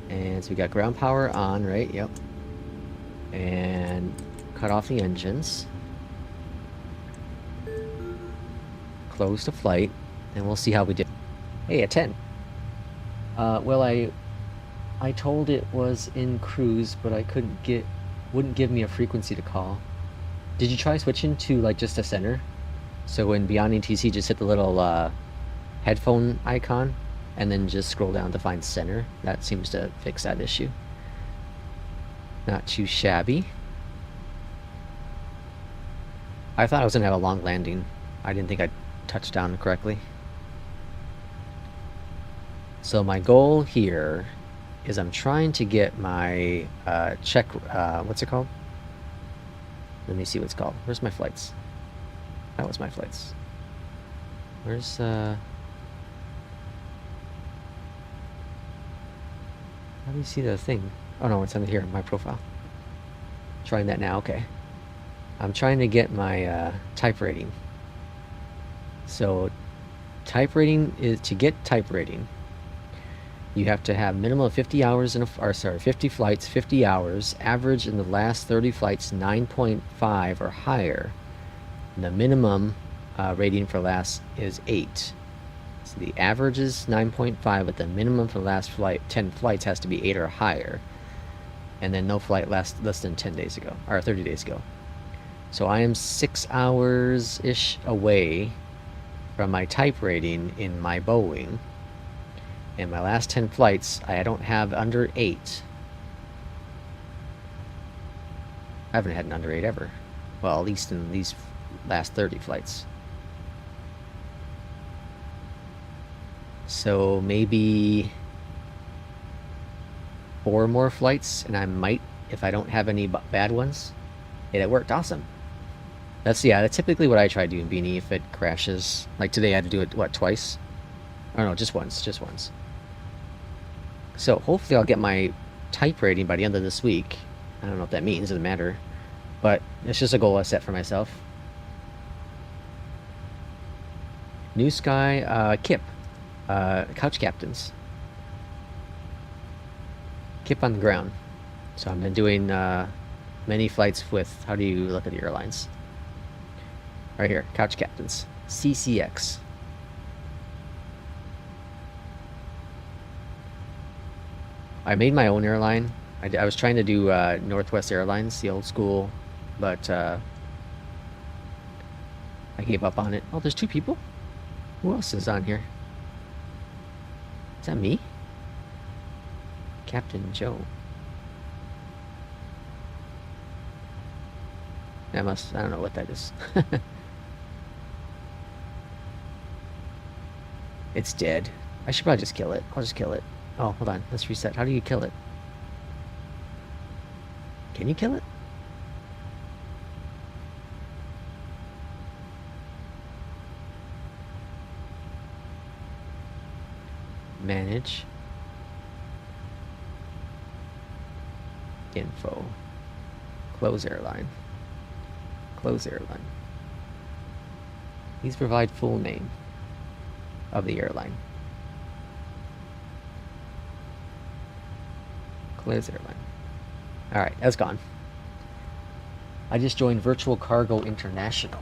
And so we got ground power on, right? Yep. And cut off the engines. Close the flight, and we'll see how we did. Hey, a 10. Well, I told it was in cruise, but I wouldn't give me a frequency to call. Did you try switching to like just a center? So in BeyondATC, just hit the little headphone icon and then just scroll down to find center. That seems to fix that issue. Not too shabby. I thought I was going to have a long landing. I didn't think I'd touch down correctly. So my goal here is I'm trying to get my check, what's it called? Let me see what it's called. Where's my flights? That was my flights. Where's, how do you see the thing? Oh no, it's under here, my profile. Trying that now, okay. I'm trying to get my type rating. So type rating is, to get type rating, you have to have minimum of 50 hours in a, or sorry, 50 flights, 50 hours, average in the last 30 flights 9.5 or higher. And the minimum rating for last is 8. So the average is 9.5, but the minimum for the last 10 flights has to be 8 or higher. And then no flight lasts less than 10 days ago, or 30 days ago. So I am 6 hours-ish away from my type rating in my Boeing. And my last 10 flights, I don't have under 8. I haven't had an under 8 ever. Well, at least in these last 30 flights. So maybe 4 more flights, and I might, if I don't have any bad ones. Yeah, it worked awesome. That's typically what I try to do in Beanie if it crashes. Like today I had to do it, what, twice? Oh no, just once. So hopefully I'll get my type rating by the end of this week. I don't know what that means, doesn't matter. But it's just a goal I set for myself. NewSky, Kip. Couch captains. Kip on the ground. So I've been doing many flights with, how do you look at the airlines? Right here, couch captains. CCX. I made my own airline. I was trying to do Northwest Airlines, the old school, but I gave up on it. Oh, there's 2 people? Who else is on here? Is that me? Captain Joe. I don't know what that is. It's dead. I should probably just kill it. I'll just kill it. Oh, hold on. Let's reset. How do you kill it? Can you kill it? Manage. Info. Close airline. Close airline. Please provide full name of the airline. Close airline. Alright, that's gone. I just joined Virtual Cargo International.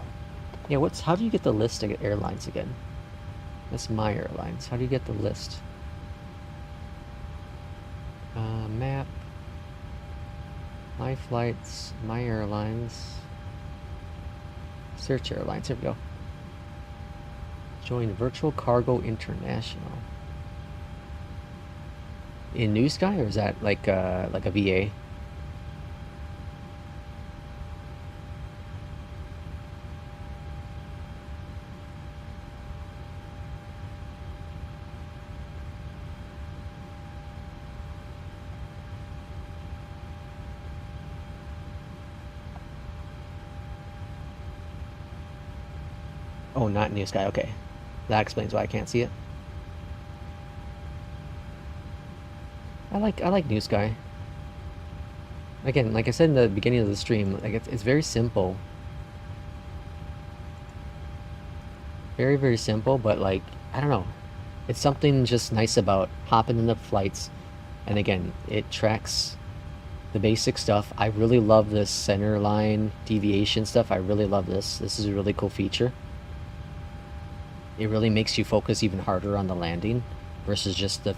Yeah, how do you get the list of airlines again? That's my airlines. How do you get the list? Map. My flights. My airlines. Search airlines. Here we go. Join Virtual Cargo International. In NewSky, or is that like a VA? Oh, not NewSky. Okay, that explains why I can't see it. I like NewSky. Again, like I said in the beginning of the stream, like it's very simple. Very, very simple, but like, I don't know. It's something just nice about hopping in the flights. And again, it tracks the basic stuff. I really love this center line deviation stuff. I really love this. This is a really cool feature. It really makes you focus even harder on the landing versus just the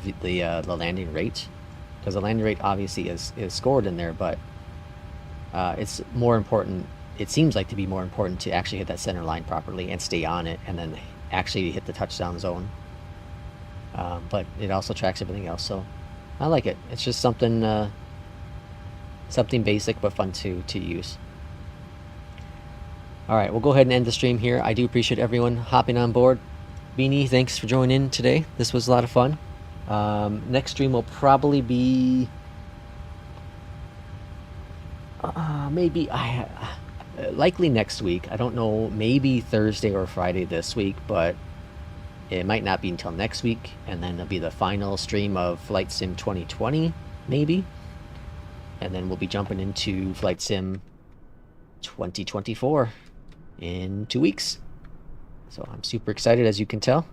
landing rate. Because the landing rate obviously is scored in there, but it's more important it seems like to be more important to actually hit that center line properly and stay on it, and then actually hit the touchdown zone. But it also tracks everything else, so I like it. It's just something something basic but fun to use. All right, we'll go ahead and end the stream here. I do appreciate everyone hopping on board. Beanie, thanks for joining in today. This was a lot of fun. Next stream will probably be maybe likely next week. I don't know, maybe Thursday or Friday this week, but it might not be until next week, and then it'll be the final stream of Flight Sim 2020, maybe, and then we'll be jumping into Flight Sim 2024 in 2 weeks. So I'm super excited, as you can tell.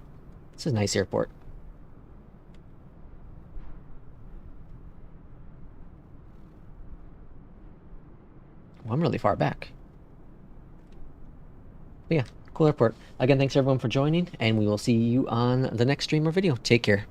It's a nice airport. Well, I'm really far back. But yeah, cool airport. Again, thanks everyone for joining, and we will see you on the next stream or video. Take care.